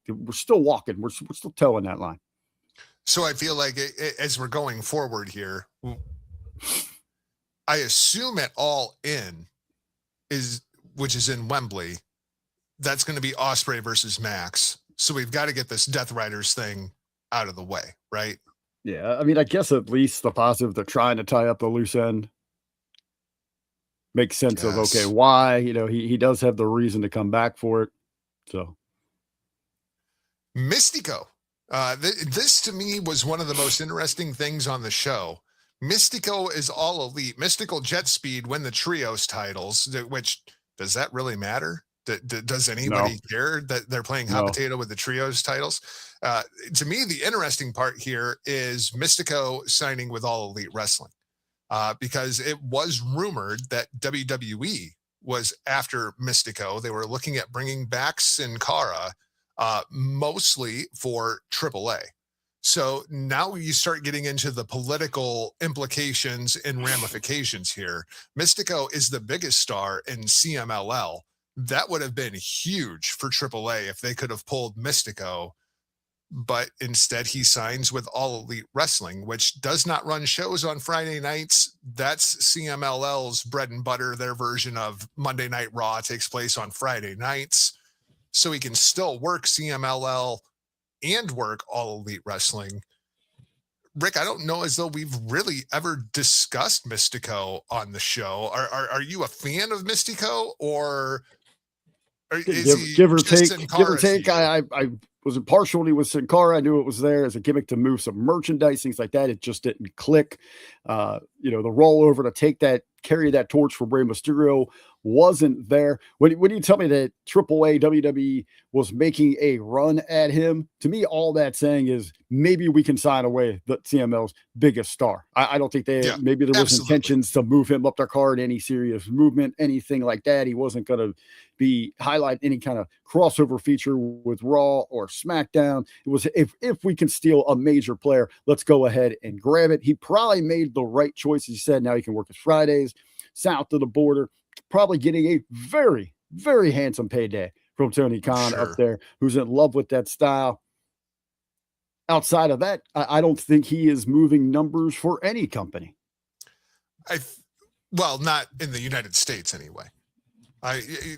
we're still walking. We're still towing that line. So I feel like as we're going forward here, I assume at All In which is in Wembley, that's going to be Ospreay versus Max. So we've got to get this Death Riders thing out of the way, right? Yeah, I mean, I guess at least the positive, they're trying to tie up the loose end. Makes sense of, why, he does have the reason to come back for it. So. Mystico. This to me was one of the most interesting things on the show. Mystico is all elite. Mystical Jet Speed win the trios titles, which does that really matter? Does anybody care that they're playing hot potato with the trios titles? To me, the interesting part here is Mystico signing with All Elite Wrestling. because it was rumored that WWE was after Mystico. They were looking at bringing back Sin Cara, mostly for AAA. So now you start getting into the political implications and ramifications here. Mystico is the biggest star in CMLL. That would have been huge for AAA if they could have pulled Mystico, but instead he signs with All Elite Wrestling, which does not run shows on Friday nights. That's CMLL's bread and butter. Their version of Monday Night Raw takes place on Friday nights. So he can still work CMLL and work All Elite Wrestling. Rick, I don't know as though we've really ever discussed Mystico on the show. Are you a fan of Mystico, or give or take? I was impartially with Sin Cara. I knew it was there as a gimmick to move some merchandise, things like that. It just didn't click. The rollover to carry that torch for Rey Mysterio wasn't there. When you tell me that AAA WWE was making a run at him, to me, all that's saying is maybe we can sign away the CML's biggest star. I don't think maybe there was intentions to move him up their card, any serious movement, anything like that. He wasn't going to be highlight any kind of crossover feature with Raw or SmackDown. It was, if we can steal a major player, let's go ahead and grab it. He probably made the right choice. He said now he can work his Fridays south of the border, probably getting a very, very handsome payday from Tony Khan up there, who's in love with that style. Outside of that, I don't think he is moving numbers for any company. Not in the United States anyway.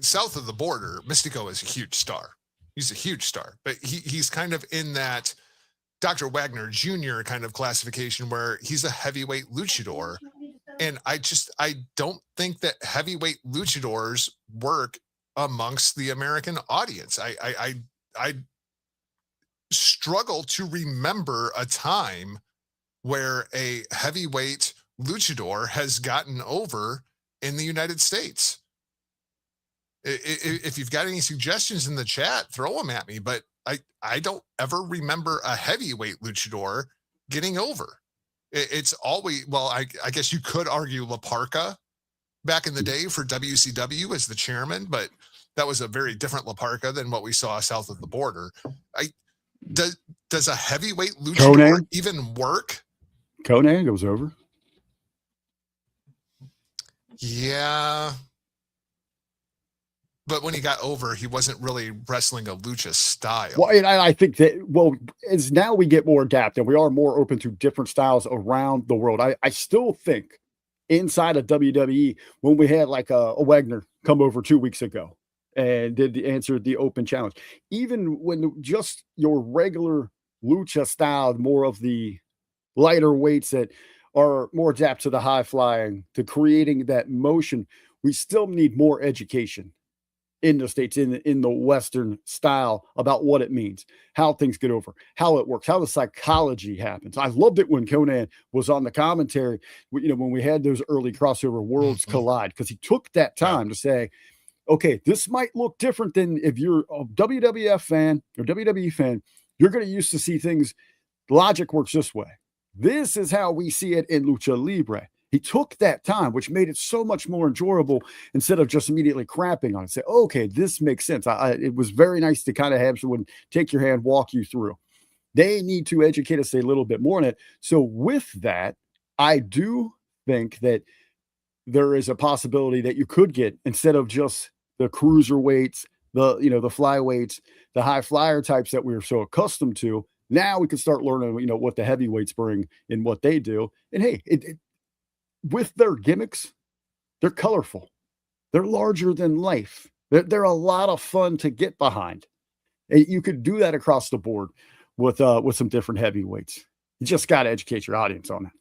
South of the border, Mystico is a huge star. He's a huge star, but he's kind of in that Dr. Wagner Jr. kind of classification where he's a heavyweight luchador. And I don't think that heavyweight luchadors work amongst the American audience. I struggle to remember a time where a heavyweight luchador has gotten over in the United States. If you've got any suggestions in the chat, throw them at me. But I don't ever remember a heavyweight luchador getting over. It's always, I guess you could argue La Parka back in the day for WCW as the chairman, but that was a very different La Parka than what we saw south of the border. Does a heavyweight luchador even work? Conan goes over. Yeah. But when he got over, he wasn't really wrestling a lucha style. Well, and I think that, as now we get more adaptive, we are more open to different styles around the world. I still think inside of WWE, when we had like a Wagner come over 2 weeks ago and answered the open challenge, even when just your regular lucha style, more of the lighter weights that are more adapted to the high flying, to creating that motion, we still need more education in the States, in the Western style, about what it means, how things get over, how it works, how the psychology happens. I loved it when Conan was on the commentary, when we had those early crossover worlds collide, because he took that time to say, okay, this might look different than if you're a WWF fan or WWE fan, you're going to used to see things, logic works this way. This is how we see it in Lucha Libre. He took that time, which made it so much more enjoyable instead of just immediately crapping on it. Say, okay, this makes sense. It was very nice to kind of have someone take your hand, walk you through. They need to educate us a little bit more on it. So with that, I do think that there is a possibility that you could get, instead of just the cruiserweights, the flyweights, the high flyer types that we're so accustomed to, now we can start learning, what the heavyweights bring and what they do. And hey, with their gimmicks, they're colorful. They're larger than life. They're a lot of fun to get behind. And you could do that across the board with some different heavyweights. You just got to educate your audience on it.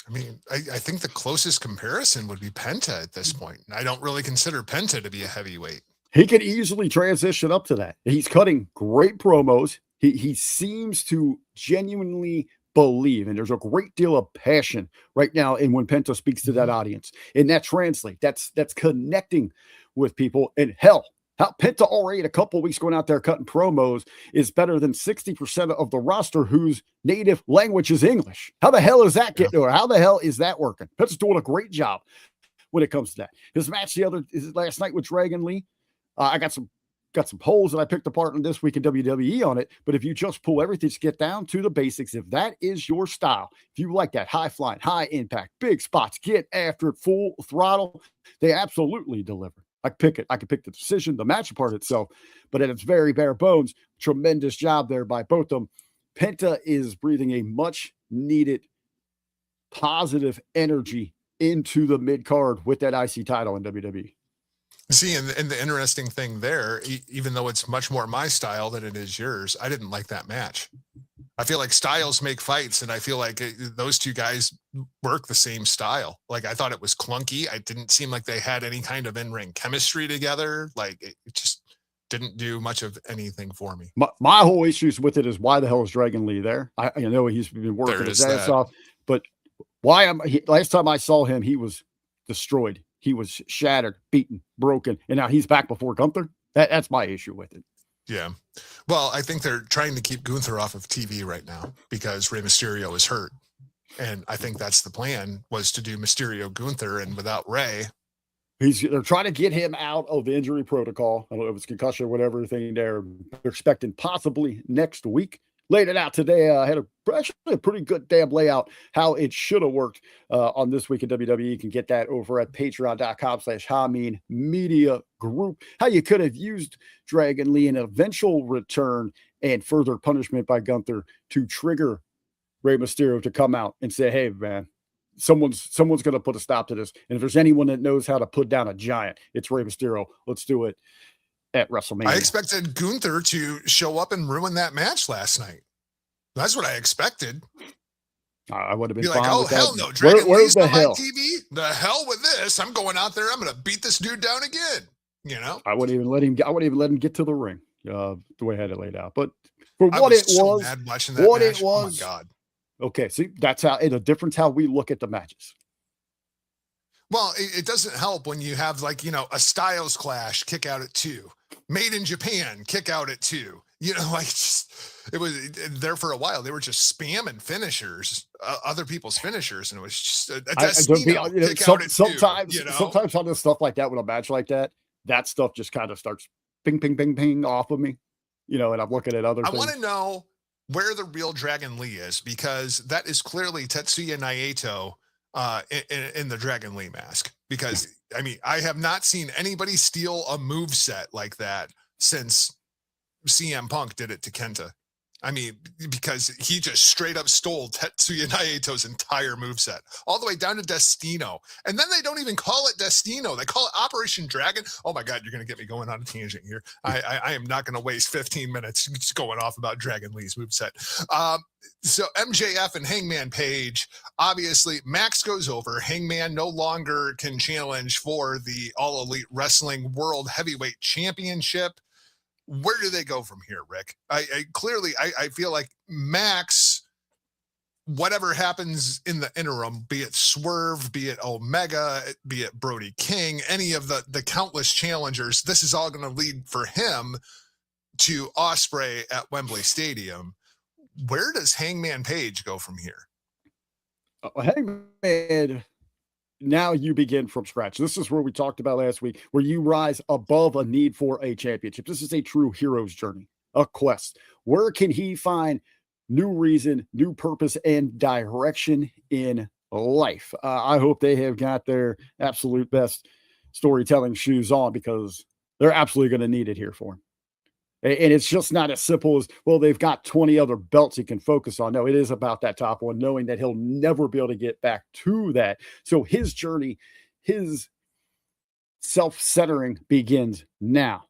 I mean, I think the closest comparison would be Penta at this point. I don't really consider Penta to be a heavyweight. He could easily transition up to that. He's cutting great promos. He seems to genuinely believe, and there's a great deal of passion right now in when Penta speaks to that audience, and that translates. That's connecting with people. And hell, How Penta already in a couple of weeks going out there cutting promos is better than 60% of the roster whose native language is English. How the hell is that getting, or how the hell is that working? Penta's doing a great job when it comes to that. His match last night with Dragon Lee, I got some holes that I picked apart in this week in WWE on it. But if you just pull everything, just get down to the basics, if that is your style, if you like that high flying, high impact, big spots, get after it, full throttle, they absolutely deliver. I can pick the decision, the match apart itself, but at its very bare bones, tremendous job there by both of them. Penta is breathing a much needed positive energy into the mid card with that IC title in WWE. See, and the interesting thing there, even though it's much more my style than it is yours, I didn't like that match. I feel like styles make fights, and I feel like those two guys work the same style. Like, I thought it was clunky. It didn't seem like they had any kind of in-ring chemistry together. Like, it just didn't do much of anything for me. My whole issues with it is, why the hell is Dragon Lee there? I know he's been working his ass off, but last time I saw him, he was destroyed. He was shattered, beaten, broken, and now he's back before Gunther. That's my issue with it. Yeah. Well, I think they're trying to keep Gunther off of TV right now because Rey Mysterio is hurt. And I think that's the plan, was to do Mysterio Gunther, and without Rey. They're trying to get him out of the injury protocol. I don't know if it's concussion or whatever thing there. They're expecting possibly next week. Laid it out today. I had actually a pretty good damn layout how it should have worked on This Week in WWE. You can get that over at patreon.com/Hameen Media Group. How you could have used Dragon Lee in an eventual return and further punishment by Gunther to trigger Rey Mysterio to come out and say, hey, man, someone's going to put a stop to this. And if there's anyone that knows how to put down a giant, it's Rey Mysterio. Let's do it at WrestleMania. I expected Gunther to show up and ruin that match last night. That's what I expected. I would have been Be fine like, oh, with hell that. no, Dragon Lee's on my hell? TV? The hell with this. I'm going out there. I'm going to beat this dude down again. You know? I wouldn't even let him get to the ring the way I had it laid out. But for what it was, mad watching that match. It was, oh my God. Okay, see, that's how the difference how we look at the matches. Well, it doesn't help when you have, like, a Styles Clash kick out at 2. Made in Japan kick out at 2. Like, it was there for a while. They were just spamming finishers, other people's finishers, and it was just a Destino kick out at 2. Sometimes on this stuff like that, with a match like that, that stuff just kind of starts ping, ping, ping, ping off of me. And I'm looking at other things. I want to know where the real Dragon Lee is, because that is clearly Tetsuya Naito in the Dragon Lee mask. Because, I mean, I have not seen anybody steal a moveset like that since CM Punk did it to Kenta. I mean, because he just straight up stole Tetsuya Naito's entire moveset, all the way down to Destino. And then they don't even call it Destino. They call it Operation Dragon. Oh my God, you're going to get me going on a tangent here. I am not going to waste 15 minutes just going off about Dragon Lee's moveset. So MJF and Hangman Page, obviously Max goes over. Hangman no longer can challenge for the All Elite Wrestling World Heavyweight Championship. Where do they go from here, Rick? I feel like Max, whatever happens in the interim, be it Swerve, be it Omega, be it Brody King, any of the countless challengers, this is all going to lead for him to Ospreay at Wembley Stadium. Where does Hangman Page go from here? Hangman, now you begin from scratch. This is where we talked about last week, where you rise above a need for a championship. This is a true hero's journey, a quest. Where can he find new reason, new purpose, and direction in life? I hope they have got their absolute best storytelling shoes on, because they're absolutely going to need it here for him. And it's just not as simple as, well, they've got 20 other belts he can focus on. No, it is about that top one, knowing that he'll never be able to get back to that. So his journey, his self-centering begins now.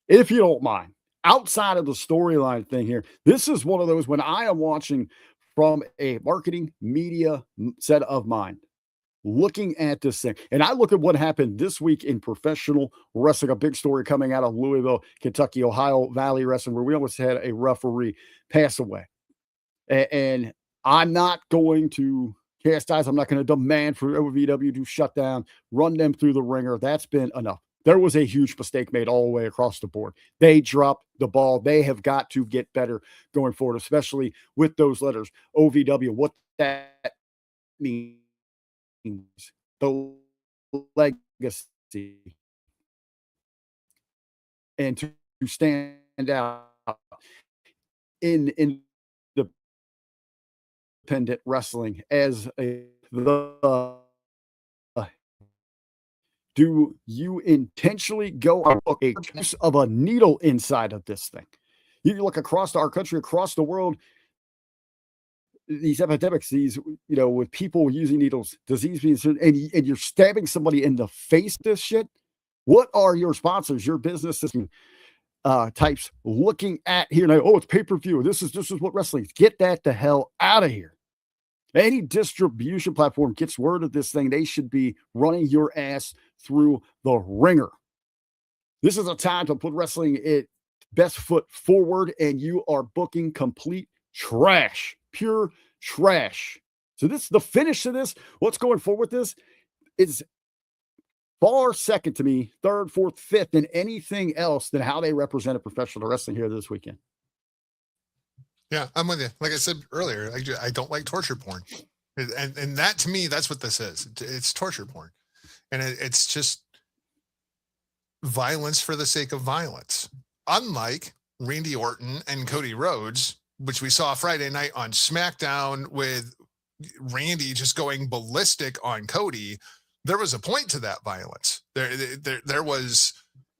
If you don't mind, outside of the storyline thing here, this is one of those when I am watching from a marketing media set of mind, looking at this thing, and I look at what happened this week in professional wrestling, a big story coming out of Louisville, Kentucky, Ohio Valley Wrestling, where we almost had a referee pass away. And I'm not going to chastise, I'm not going to demand for OVW to shut down, run them through the ringer. That's been enough. There was a huge mistake made all the way across the board. They dropped the ball. They have got to get better going forward, especially with those letters, OVW, what that means, the legacy, and to stand out in independent wrestling as the do you intentionally go and look a piece of a needle inside of this thing? You look across our country, across the world, these epidemics, these, with people using needles, disease being, and you're stabbing somebody in the face, this shit. What are your sponsors, your business system types looking at here? Now, oh, it's pay-per-view. This is what wrestling is. Get that the hell out of here. Any distribution platform gets word of this thing, they should be running your ass through the ringer. This is a time to put wrestling at best foot forward, and you are booking complete trash, pure trash. So this, the finish of this, what's going forward with this is far second to me, third, fourth, fifth, than anything else than how they represented professional wrestling here this weekend. Yeah, I'm with you. Like I said earlier, I don't like torture porn. And that, to me, that's what this is. It's torture porn. And it's just violence for the sake of violence. Unlike Randy Orton and Cody Rhodes, which we saw Friday night on SmackDown with Randy just going ballistic on Cody, there was a point to that violence. There was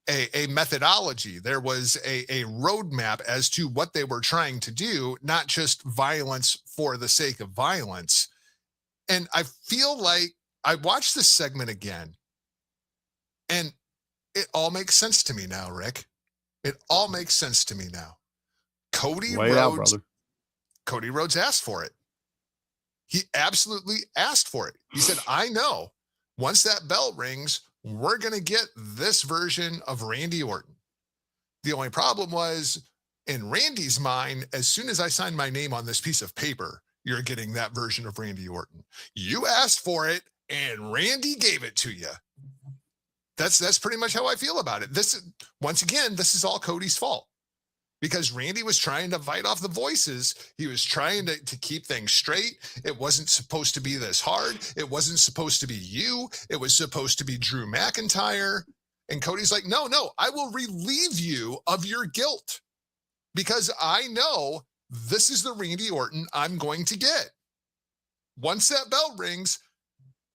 a methodology. There was a roadmap as to what they were trying to do, not just violence for the sake of violence. And I feel like I watched this segment again, and it all makes sense to me now, Rick. It all makes sense to me now. Cody Rhodes asked for it. He absolutely asked for it. He said, I know once that bell rings, we're going to get this version of Randy Orton. The only problem was, in Randy's mind, as soon as I signed my name on this piece of paper, you're getting that version of Randy Orton. You asked for it, and Randy gave it to you. That's pretty much how I feel about it. This is all Cody's fault. Because Randy was trying to fight off the voices. He was trying to keep things straight. It wasn't supposed to be this hard. It wasn't supposed to be you. It was supposed to be Drew McIntyre. And Cody's like, no, I will relieve you of your guilt. Because I know this is the Randy Orton I'm going to get. Once that bell rings,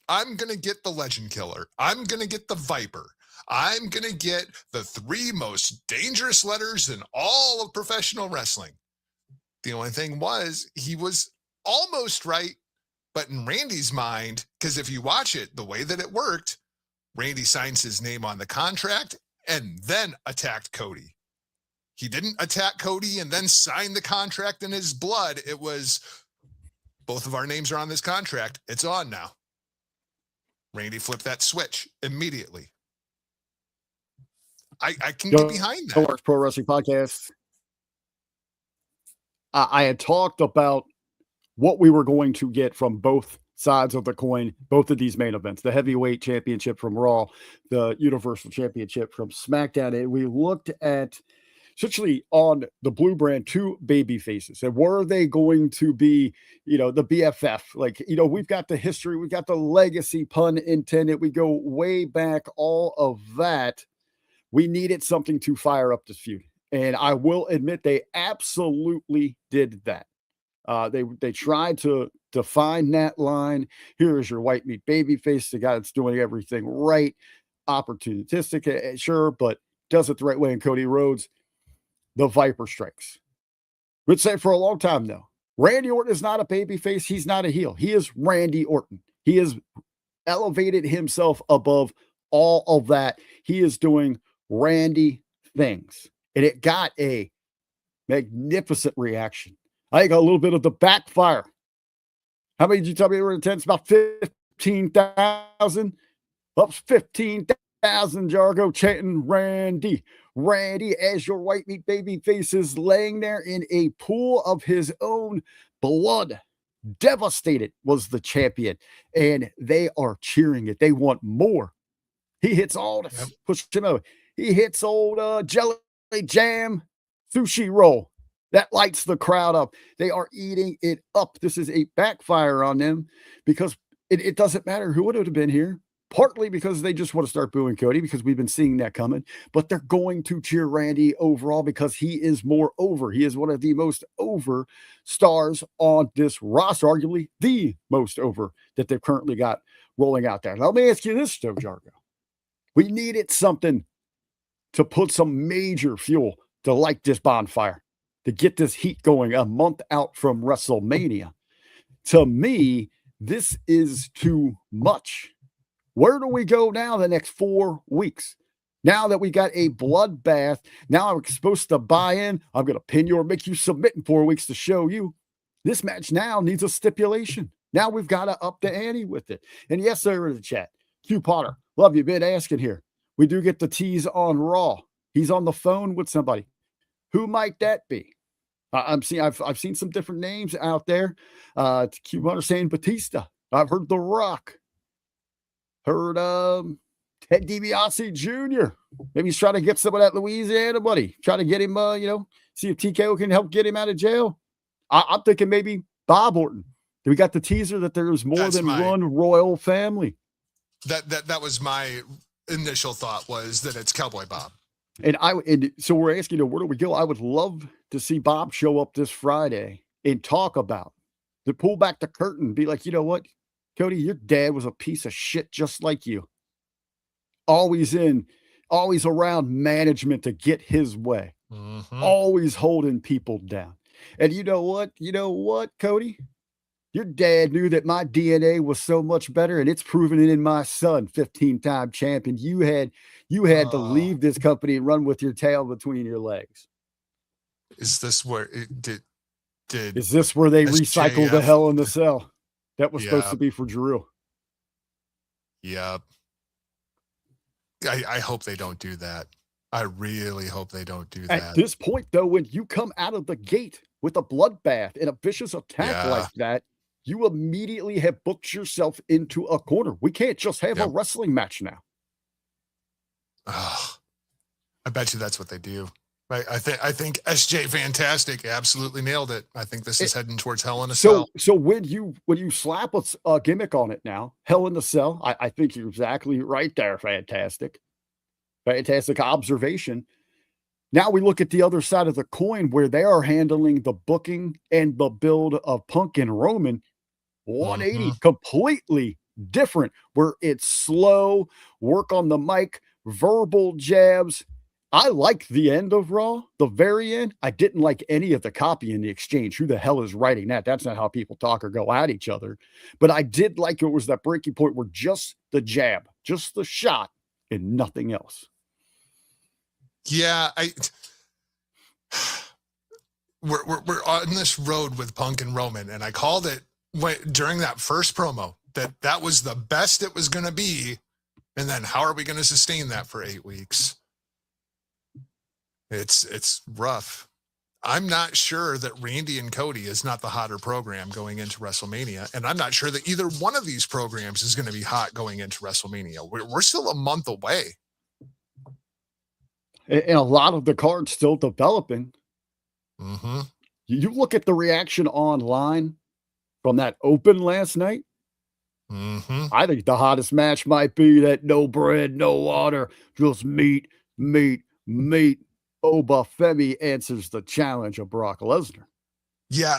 I'm going to get the Legend Killer. I'm going to get the Viper. I'm going to get the 3 most dangerous letters in all of professional wrestling. The only thing was, he was almost right, but in Randy's mind, because if you watch it, the way that it worked, Randy signs his name on the contract and then attacked Cody. He didn't attack Cody and then sign the contract in his blood. It was, both of our names are on this contract. It's on now. Randy flipped that switch immediately. I can get behind that. Pro Wrestling Podcast. I had talked about what we were going to get from both sides of the coin, both of these main events, the heavyweight championship from Raw, the Universal Championship from SmackDown. And we looked at essentially on the blue brand 2 baby faces. And were they going to be, the BFF? Like, we've got the history, we've got the legacy, pun intended. We go way back, all of that. We needed something to fire up this feud. And I will admit they absolutely did that. They tried to define that line. Here is your white meat babyface, the guy that's doing everything right, opportunistic, sure, but does it the right way. And Cody Rhodes, the Viper strikes. Would say for a long time though, Randy Orton is not a babyface. He's not a heel. He is Randy Orton. He has elevated himself above all of that. He is doing Randy things, and it got a magnificent reaction. I think a little bit of the backfire. How many did you tell me were in attendance? About 15,000. Up 15,000. Jargo chanting Randy. Randy, as your white meat baby face is laying there in a pool of his own blood. Devastated was the champion, and they are cheering it. They want more He hits all the push him over. He hits old jelly jam sushi roll. That lights the crowd up. They are eating it up. This is a backfire on them because it doesn't matter who would have been here. Partly because they just want to start booing Cody because we've been seeing that coming, but they're going to cheer Randy overall because he is more over. He is one of the most over stars on this roster, arguably the most over that they've currently got rolling out there. Now, let me ask you this, though, Jargo. We needed something to put some major fuel to light this bonfire, to get this heat going a month out from WrestleMania. To me, this is too much. Where do we go now the next 4 weeks? Now that we got a bloodbath, now I'm supposed to buy in. I'm going to pin you or make you submit in 4 weeks to show you. This match now needs a stipulation. Now we've got to up the ante with it. And yes, sir, in the chat. Q Potter, love you. Been asking here. We do get the tease on Raw. He's on the phone with somebody. Who might that be? I've seen some different names out there. Q Potter saying Batista. I've heard The Rock. Heard Ted DiBiase Jr. Maybe he's trying to get some of that Louisiana money. Try to get him, see if TKO can help get him out of jail. I'm thinking maybe Bob Orton. We got the teaser that there's more than one royal family. That was my initial thought, was that it's Cowboy Bob. And so we're asking, where do we go? I would love to see Bob show up this Friday and talk about, to pull back the curtain, be like, you know what, Cody, your dad was a piece of shit just like you. Always around management to get his way. Mm-hmm. Always holding people down. And you know what, Cody? Your dad knew that my DNA was so much better, and it's proven it in my son, 15-time champion. You had to leave this company and run with your tail between your legs. Is this where it did? Is this where they recycle the Hell in the Cell? That was supposed to be for Drew. Yeah. I hope they don't do that. I really hope they don't do that. At this point, though, when you come out of the gate with a bloodbath and a vicious attack like that, you immediately have booked yourself into a corner. We can't just have a wrestling match now. Oh, I bet you that's what they do. I think SJ Fantastic absolutely nailed it. I think this is heading towards Hell in a Cell. So when you slap a gimmick on it now, Hell in the Cell, I think you're exactly right there. Fantastic observation. Now we look at the other side of the coin where they are handling the booking and the build of Punk and Roman. 180, completely different, where it's slow, work on the mic, verbal jabs. I like the end of Raw, the very end. I didn't like any of the copy in the exchange. Who the hell is writing that? That's not how people talk or go at each other. But I did like it was that breaking point where just the jab, just the shot, and nothing else. Yeah, we're on this road with Punk and Roman, and I called it during that first promo that was the best it was going to be. And then how are we going to sustain that for 8 weeks? It's rough. I'm not sure that Randy and Cody is not the hotter program going into WrestleMania. And I'm not sure that either one of these programs is going to be hot going into WrestleMania. We're still a month away. And a lot of the cards still developing. Mm-hmm. You look at the reaction online from that open last night. Mm-hmm. I think the hottest match might be that no bread, no water, just meat. Oba Femi answers the challenge of Brock Lesnar. Yeah,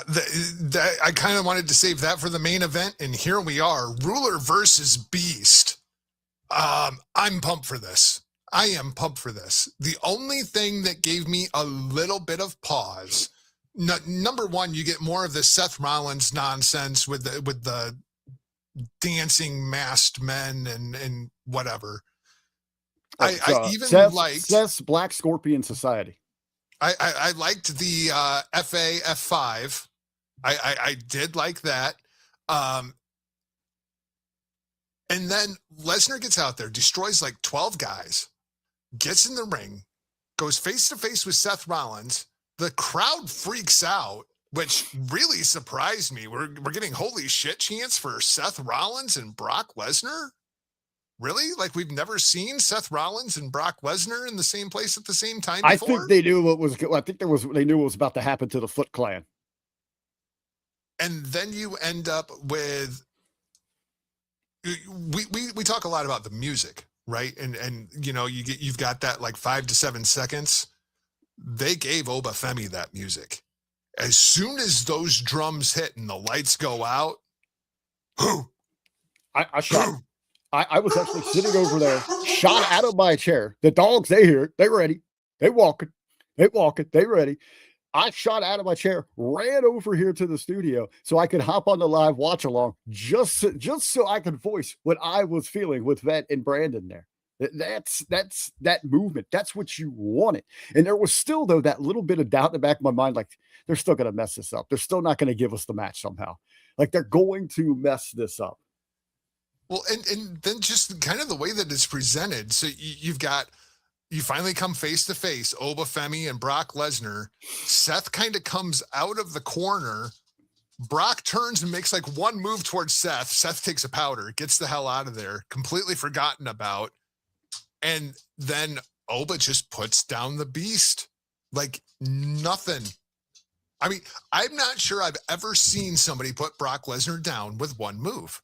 I kind of wanted to save that for the main event, and here we are, Ruler versus Beast. I'm pumped for this. I am pumped for this. The only thing that gave me a little bit of pause, number one, you get more of the Seth Rollins nonsense with the dancing masked men and whatever. I even liked Seth's Black Scorpion Society. I liked the FA F5. I did like that. And then Lesnar gets out there, destroys like 12 guys, gets in the ring, goes face to face with Seth Rollins. The crowd freaks out, which really surprised me. We're getting holy shit chants for Seth Rollins and Brock Lesnar. Really? Like we've never seen Seth Rollins and Brock Lesnar in the same place at the same time I before? think they knew what was. I think they knew what was about to happen to the Foot Clan. And then you end up with we talk a lot about the music, right? And you know, you've got that like 5 to 7 seconds. They gave Obafemi that music. As soon as those drums hit and the lights go out, I shot. I was actually sitting over there, shot out of my chair. The dogs, they hear it. They ready. They walking. They ready. I shot out of my chair, ran over here to the studio so I could hop on the live watch along just so I could voice what I was feeling with Vet and Brandon there. That's that movement. That's what you wanted. And there was still, though, that little bit of doubt in the back of my mind, like they're still going to mess this up. They're still not going to give us the match somehow. Like they're going to mess this up. Well, and then just kind of the way that it's presented. So you finally come face to face, Obafemi and Brock Lesnar. Seth kind of comes out of the corner. Brock turns and makes like one move towards Seth. Seth takes a powder, gets the hell out of there, completely forgotten about. And then Oba just puts down the beast like nothing. I mean, I'm not sure I've ever seen somebody put Brock Lesnar down with one move.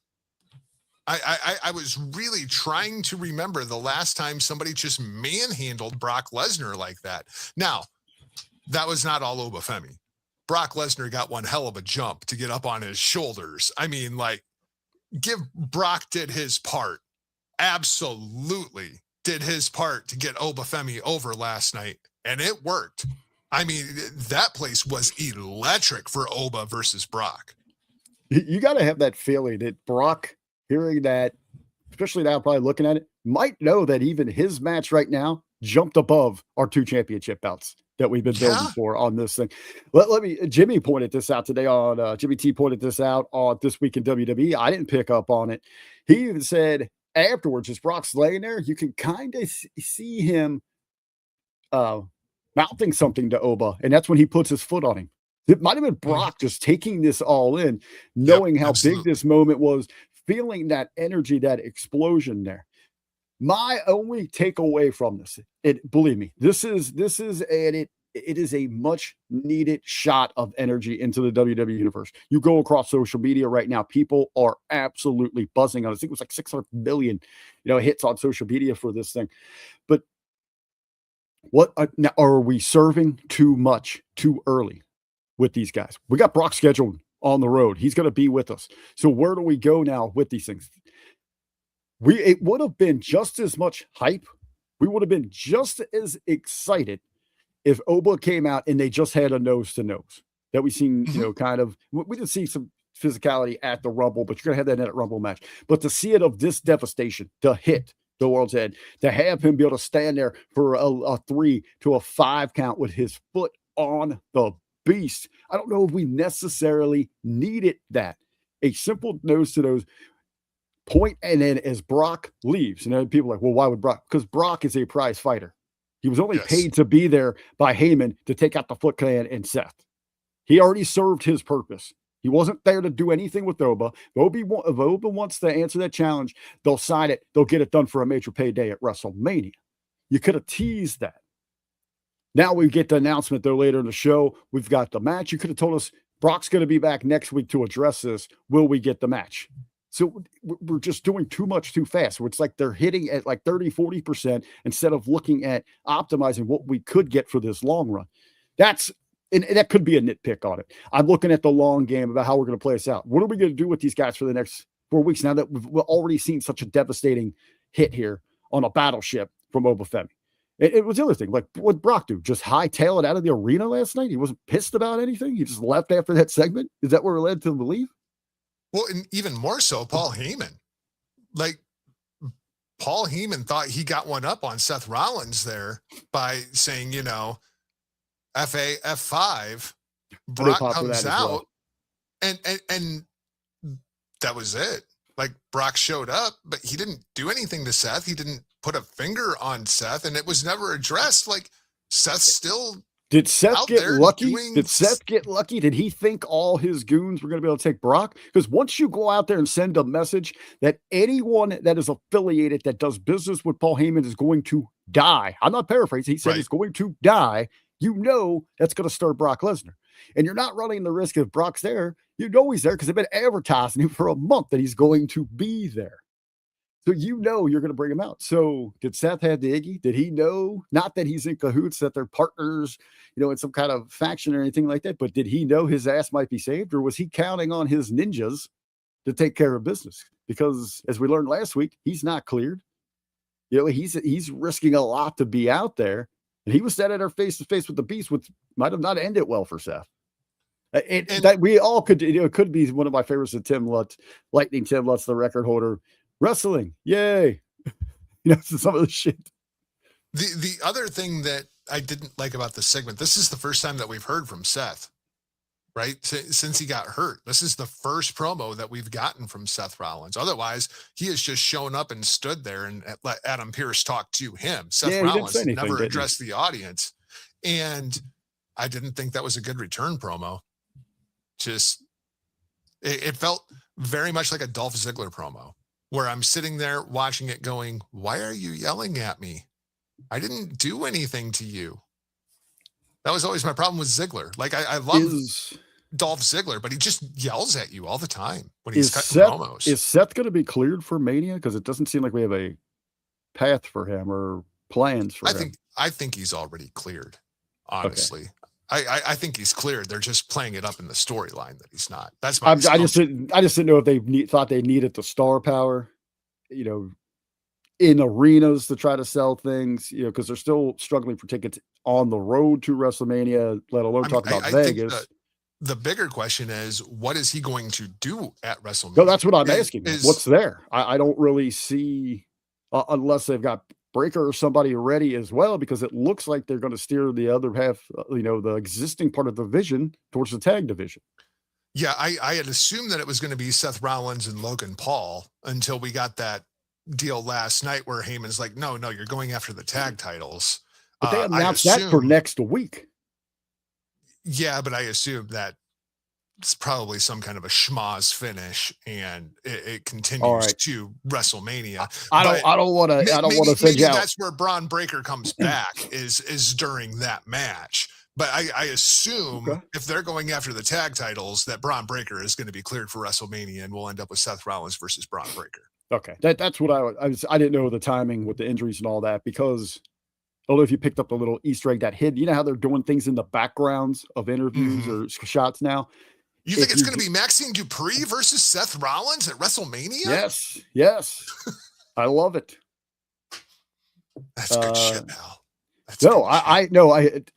I was really trying to remember the last time somebody just manhandled Brock Lesnar like that. Now, that was not all Obafemi. Brock Lesnar got one hell of a jump to get up on his shoulders. I mean, like, Brock did his part. Absolutely did his part to get Obafemi over last night, and it worked. I mean, that place was electric for Oba versus Brock. You got to have that feeling that Brock, hearing that, especially now probably looking at it, might know that even his match right now jumped above our 2 championship bouts that we've been building for on this thing. Jimmy pointed this out today on, Jimmy T pointed this out on This Week in WWE. I didn't pick up on it. He even said afterwards, as Brock's laying there, you can kind of see him mouthing something to Oba, and that's when he puts his foot on him. It might have been Brock just taking this all in, knowing how big this moment was, feeling that energy, that explosion there. My only takeaway from this, believe me, it is a much needed shot of energy into the WWE universe. You go across social media right now, people are absolutely buzzing on it. I think it was like 600 million, hits on social media for this thing. But what now, are we serving too much too early with these guys? We got Brock scheduled on the road. He's going to be with us. So where do we go now with these things? It would have been just as much hype. We would have been just as excited if Oba came out and they just had a nose to nose that we've seen, kind of, we did see some physicality at the Rumble, but you're going to have that in a Rumble match. But to see it of this devastation, to hit the world's head, to have him be able to stand there for a 3 to a 5 count with his foot on the beast. I don't know if we necessarily needed that. A simple nose to nose point, and then as Brock leaves, people are like, well, why would Brock? Because Brock is a prize fighter. He was only paid to be there by Heyman to take out the Foot Clan and Seth. He already served his purpose. He wasn't there to do anything with Oba. If Oba wants to answer that challenge, they'll sign it. They'll get it done for a major payday at WrestleMania. You could have teased that. Now we get the announcement though later in the show. We've got the match. You could have told us Brock's going to be back next week to address this. Will we get the match? So we're just doing too much too fast. It's like they're hitting at like 30, 40% instead of looking at optimizing what we could get for this long run. And that could be a nitpick on it. I'm looking at the long game about how we're going to play this out. What are we going to do with these guys for the next 4 weeks now that we've already seen such a devastating hit here on a battleship from Obafemi? It was the other thing. Like, what Brock do? Just hightail it out of the arena last night? He wasn't pissed about anything? He just left after that segment? Is that what we're led to believe? Well, and even more so, Paul Heyman. Like, Paul Heyman thought he got one up on Seth Rollins there by saying, F5, Brock comes out, and that was it. Like, Brock showed up, but he didn't do anything to Seth. He didn't put a finger on Seth, and it was never addressed. Like, Seth still Did Seth out get there lucky? doing- Did Seth get lucky? Did he think all his goons were going to be able to take Brock? Because once you go out there and send a message that anyone that is affiliated that does business with Paul Heyman is going to die. I'm not paraphrasing. He said Right. he's going to die. You know that's going to stir Brock Lesnar. And you're not running the risk if Brock's there. You know he's there because they've been advertising him for a month that he's going to be there. So you know you're going to bring him out. So did Seth have the Iggy? Did he know? Not that he's in cahoots, that they're partners, in some kind of faction or anything like that, but did he know his ass might be saved, or was he counting on his ninjas to take care of business? Because as we learned last week, he's not cleared. He's risking a lot to be out there, and he was standing there face to face with the Beast, which might have not ended well for Seth. That we all could, it could be one of my favorites of Tim Lutz, Lightning Tim Lutz, the record holder. Wrestling, yay! Some of the shit. The other thing that I didn't like about this segment, this is the first time that we've heard from Seth, right? Since he got hurt, this is the first promo that we've gotten from Seth Rollins. Otherwise, he has just shown up and stood there and let Adam Pearce talk to him. Seth Rollins never addressed the audience, and I didn't think that was a good return promo. It felt very much like a Dolph Ziggler promo, where I'm sitting there watching it going, why are you yelling at me? I didn't do anything to you. That was always my problem with Ziggler. Like, I love Dolph Ziggler, but he just yells at you all the time when he's cutting promos. Is Seth going to be cleared for Mania? Because it doesn't seem like we have a path for him or plans for him. I think he's already cleared, honestly. Okay. I think he's cleared. They're just playing it up in the storyline that he's not. That's my I just didn't know if they thought they needed the star power, in arenas to try to sell things, because they're still struggling for tickets on the road to WrestleMania, let alone talk about Vegas. The bigger question is, what is he going to do at WrestleMania? No, that's what I'm asking. What's there? I don't really see, unless they've got Breaker or somebody ready as well, because it looks like they're going to steer the other half, the existing part of the division towards the tag division. Yeah, I had assumed that it was going to be Seth Rollins and Logan Paul until we got that deal last night where Heyman's like, no, you're going after the tag titles. But they announced that for next week. Yeah, but I assume that it's probably some kind of a schmoz finish, and it continues to WrestleMania. I don't want to send you out. That's where Braun Breaker comes back is during that match. But I assume if they're going after the tag titles, that Braun Breaker is going to be cleared for WrestleMania, and we'll end up with Seth Rollins versus Braun Breaker. Okay, that's what I didn't know the timing with the injuries and all that, because I don't know if you picked up the little Easter egg that hid. You know how they're doing things in the backgrounds of interviews or shots now. You think it's going to be Maxine Dupree versus Seth Rollins at WrestleMania? Yes. I love it. That's good shit, pal.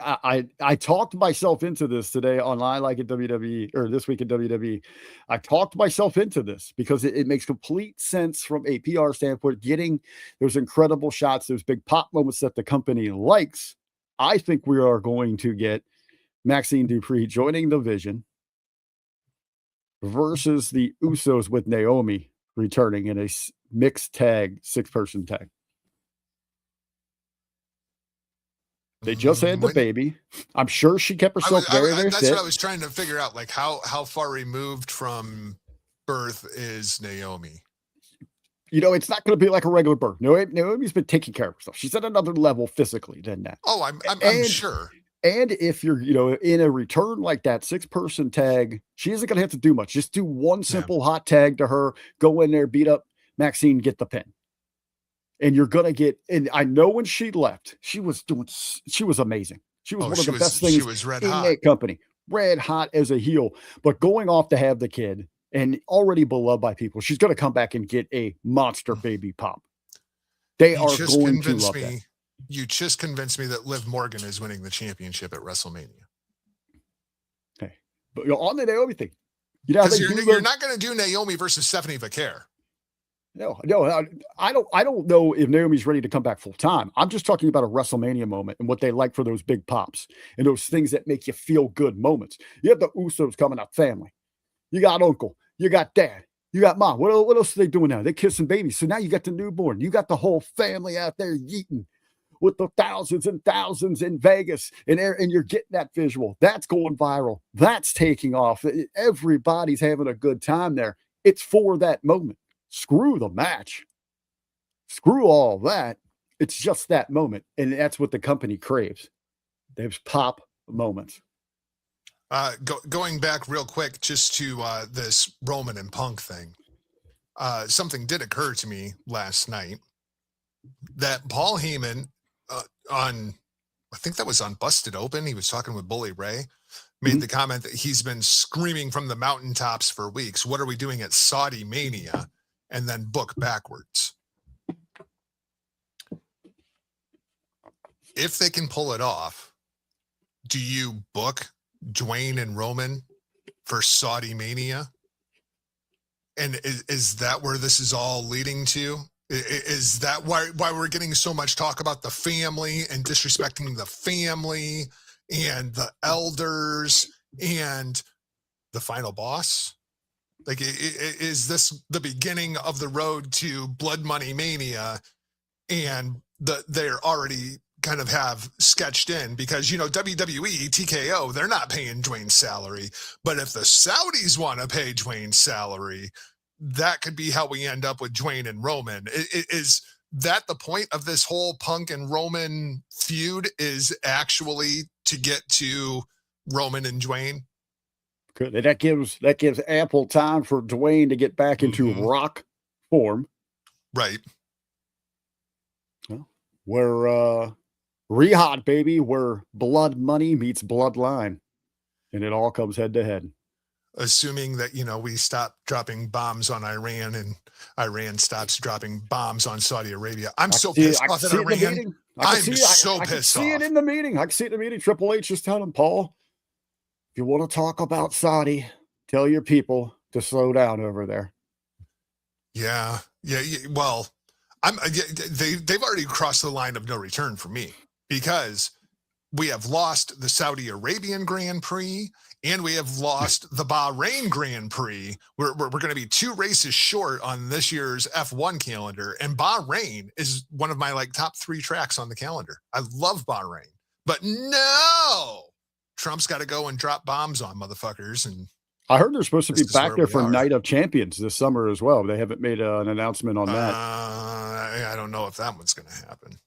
I talked myself into this today on I Like It WWE, or this week at WWE. I talked myself into this because it makes complete sense from a PR standpoint, getting those incredible shots, those big pop moments that the company likes. I think we are going to get Maxine Dupree joining the Vision versus the Usos with Naomi returning in a mixed tag, 6-person tag. They just had the baby. I'm sure she kept herself very that's fit. what I was trying to figure out. Like, how far removed from birth is Naomi? It's not going to be like a regular birth. Naomi's been taking care of herself. She's at another level physically than that. Oh, I'm sure. And if you're, in a return like that 6-person tag, she isn't going to have to do much. Just do one simple hot tag to her, go in there, beat up Maxine, get the pin. And you're going to get, and I know when she left, she was amazing. She was one of the best things in that company. Red hot as a heel, but going off to have the kid and already beloved by people, she's going to come back and get a monster baby pop. They are going to love that. You just convinced me that Liv Morgan is winning the championship at WrestleMania. Okay. But on the Naomi thing, you're not going to do Naomi versus Stephanie Vaquer. No, I don't know if Naomi's ready to come back full time. I'm just talking about a WrestleMania moment and what they like for those big pops and those things that make you feel good moments. You have the Usos coming up, family. You got uncle, you got dad, you got mom. What else are they doing now? They're kissing babies. So now you got the newborn. You got the whole family out there yeeting. with the thousands and thousands in Vegas, and you're getting that visual. That's going viral. That's taking off. Everybody's having a good time there. It's for that moment. Screw the match. Screw all that. It's just that moment. And that's what the company craves. There's pop moments. Going back real quick just to this Roman and Punk thing. Something did occur to me last night that Paul Heyman I think that was on Busted Open. He was talking with Bully Ray, made the comment that he's been screaming from the mountaintops for weeks. What are we doing at Saudi Mania? And then book backwards. If they can pull it off, do you book Dwayne and Roman for Saudi Mania? And is that where this is all leading to? Is that why we're getting so much talk about the family and disrespecting the family and the elders and the final boss? Like, is this the beginning of the road to Blood Money Mania? And they're already kind of have sketched in because, WWE, TKO, they're not paying Dwayne's salary. But if the Saudis want to pay Dwayne's salary, that could be how we end up with Dwayne and Roman. Is that the point of this whole Punk and Roman feud, is actually to get to Roman and Dwayne? Good. And that gives ample time for Dwayne to get back into rock form. Right. Well, we're rehot, baby, where blood money meets bloodline. And it all comes head to head. Assuming that, we stop dropping bombs on Iran and Iran stops dropping bombs on Saudi Arabia. I'm so pissed off at Iran. I'm so pissed off. I can see it in the meeting. Triple H is telling Paul, if you want to talk about Saudi, tell your people to slow down over there. Yeah. Well, they've already crossed the line of no return for me, because we have lost the Saudi Arabian Grand Prix and we have lost the Bahrain Grand Prix. We're going to be 2 races short on this year's F1 calendar. And Bahrain is one of my top 3 tracks on the calendar. I love Bahrain, but no, Trump's got to go and drop bombs on motherfuckers. And I heard they're supposed to be back there for Night of Champions this summer as well. They haven't made an announcement on that. I don't know if that one's going to happen.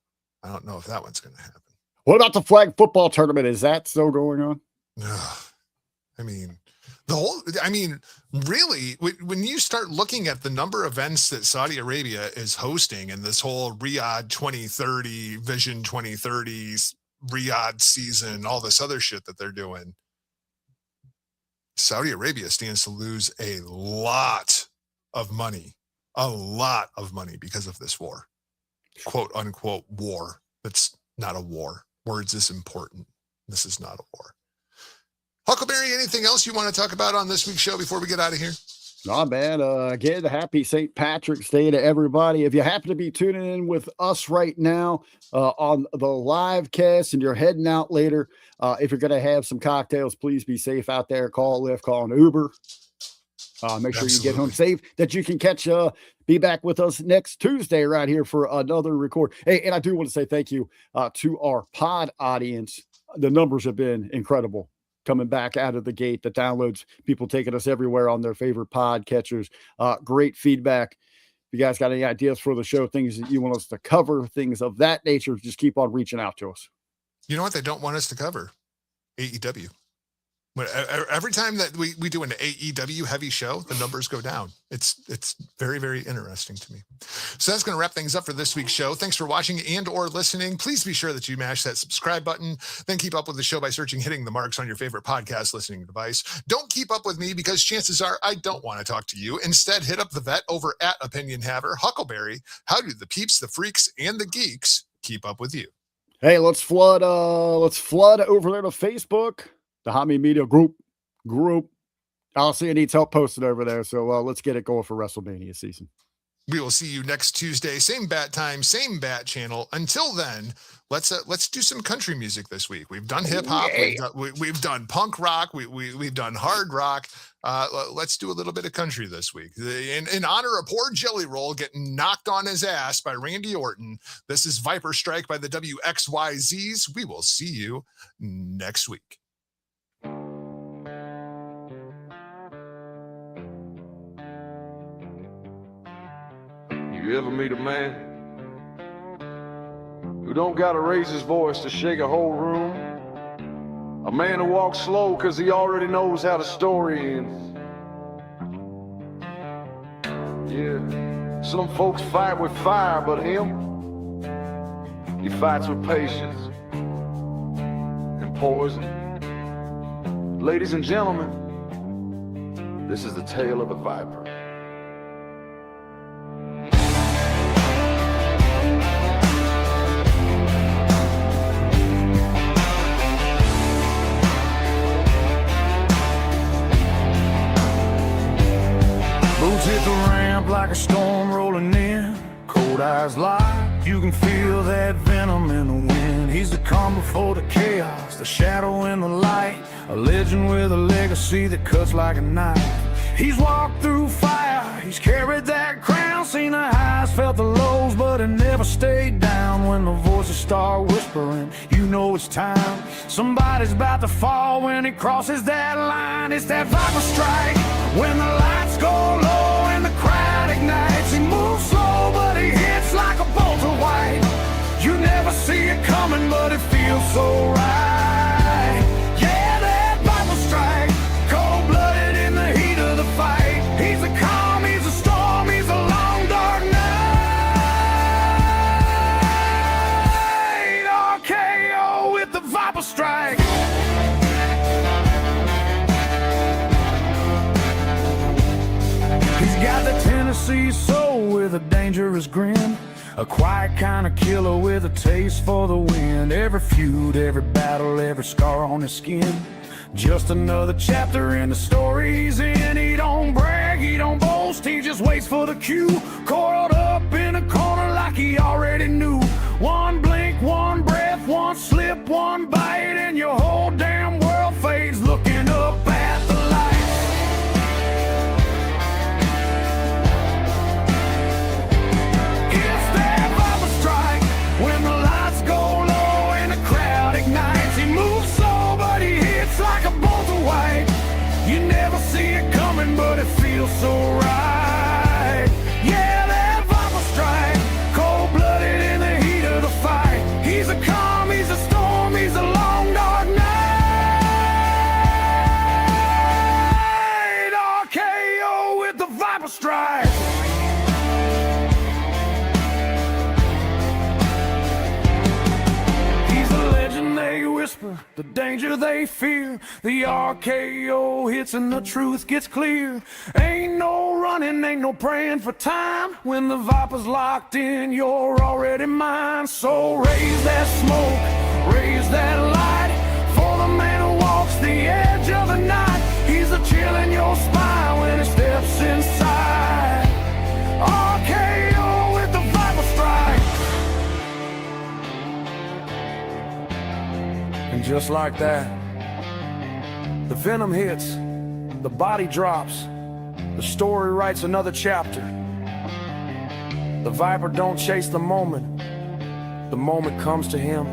What about the flag football tournament? Is that still going on? Really, when you start looking at the number of events that Saudi Arabia is hosting and this whole Riyadh 2030, Vision 2030, Riyadh season, all this other shit that they're doing, Saudi Arabia stands to lose a lot of money because of this war, quote unquote war. That's not a war. Words is important. This is not a war. Huckleberry, anything else you want to talk about on this week's show before we get out of here? No, man. Again, happy St. Patrick's Day to everybody. If you happen to be tuning in with us right now on the live cast and you're heading out later, if you're going to have some cocktails, please be safe out there. Call a Lyft, call an Uber. Make sure you get home safe, that you can be back with us next Tuesday right here for another record. Hey, and I do want to say thank you to our pod audience. The numbers have been incredible. Coming back out of the gate, the downloads, people taking us everywhere on their favorite pod catchers. Great feedback. If you guys got any ideas for the show, things that you want us to cover, things of that nature, just keep on reaching out to us. You know what they don't want us to cover? AEW. Every time that we do an AEW heavy show, the numbers go down. It's very, very interesting to me. So that's going to wrap things up for this week's show. Thanks for watching and or listening. Please be sure that you mash that subscribe button. Then keep up with the show by searching Hitting the Marks on your favorite podcast listening device. Don't keep up with me because chances are I don't want to talk to you. Instead, hit up the vet over at Opinion Haver. Huckleberry, how do the peeps, the freaks, and the geeks keep up with you? Hey, let's flood over there to Facebook. The Hami Media group. I'll see it needs help posted over there. So let's get it going for WrestleMania season. We will see you next Tuesday, same bat time, same bat channel. Until then, let's do some country music this week. We've done hip hop, we've done punk rock, we've done hard rock. Let's do a little bit of country this week. In honor of poor Jelly Roll getting knocked on his ass by Randy Orton. This is Viper Strike by the WXYZs. We will see you next week. You ever meet a man who don't gotta raise his voice to shake a whole room? A man who walks slow cause he already knows how the story ends. Yeah, some folks fight with fire, but him, he fights with patience and poison. Ladies and gentlemen, this is the tale of the Viper. Hit the ramp like a storm rolling in. Cold eyes light, you can feel that venom in the wind. He's the calm before the chaos, the shadow in the light. A legend with a legacy that cuts like a knife. He's walked through fire, he's carried that crown. Seen the highs, felt the lows, but it never stayed down. When the voices start whispering, you know it's time. Somebody's about to fall when he crosses that line. It's that Viper strike, when the lights go low and the crowd ignites. He moves slow, but he hits like a bolt of white. You never see it coming, but it feels so right. Yeah, that Viper strike, cold-blooded in the heat of the fight. He's a calm, he's a storm, he's a long dark night. RKO with the Viper strike. He's got the Tennessee soul with a dangerous grin. A quiet kind of killer with a taste for the wind. Every feud, every battle, every scar on his skin. Just another chapter in the story he's in. He don't brag, he don't boast, he just waits for the cue. Coiled up in a corner like he already knew. One blink, one breath, one slip, one bite, and your whole damn world fades looking up at the light. It's that Viper strike, when the lights go low and the crowd ignites. He moves slow, but he hits like a bolt of white. You never see it coming, but it feels so right. Yeah, that Viper strike, cold-blooded in the heat of the fight. He's a calm, he's a storm, he's a long dark night. RKO with the Viper strike. They whisper the danger they fear. The RKO hits and the truth gets clear. Ain't no running, ain't no praying for time. When the Viper's locked in, you're already mine. So raise that smoke, raise that light, for the man who walks the edge of the night. He's a chill in your spine when he steps inside. RKO with the Viper strike. And just like that, the venom hits, the body drops, the story writes another chapter. The Viper don't chase the moment comes to him.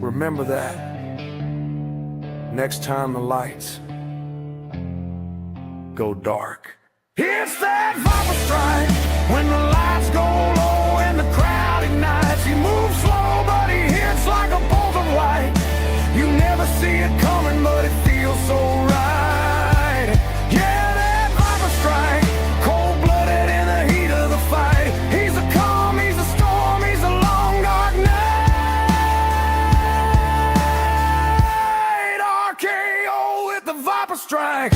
Remember that. Next time the lights go dark. It's that Viper strike, when the lights go low and the crowd ignites. He moves slow, but he hits like a bolt of light. You never see it coming, but it feels so right. Yeah, that Viper strike, cold-blooded in the heat of the fight. He's a calm, he's a storm, he's a long dark night. RKO with the Viper strike.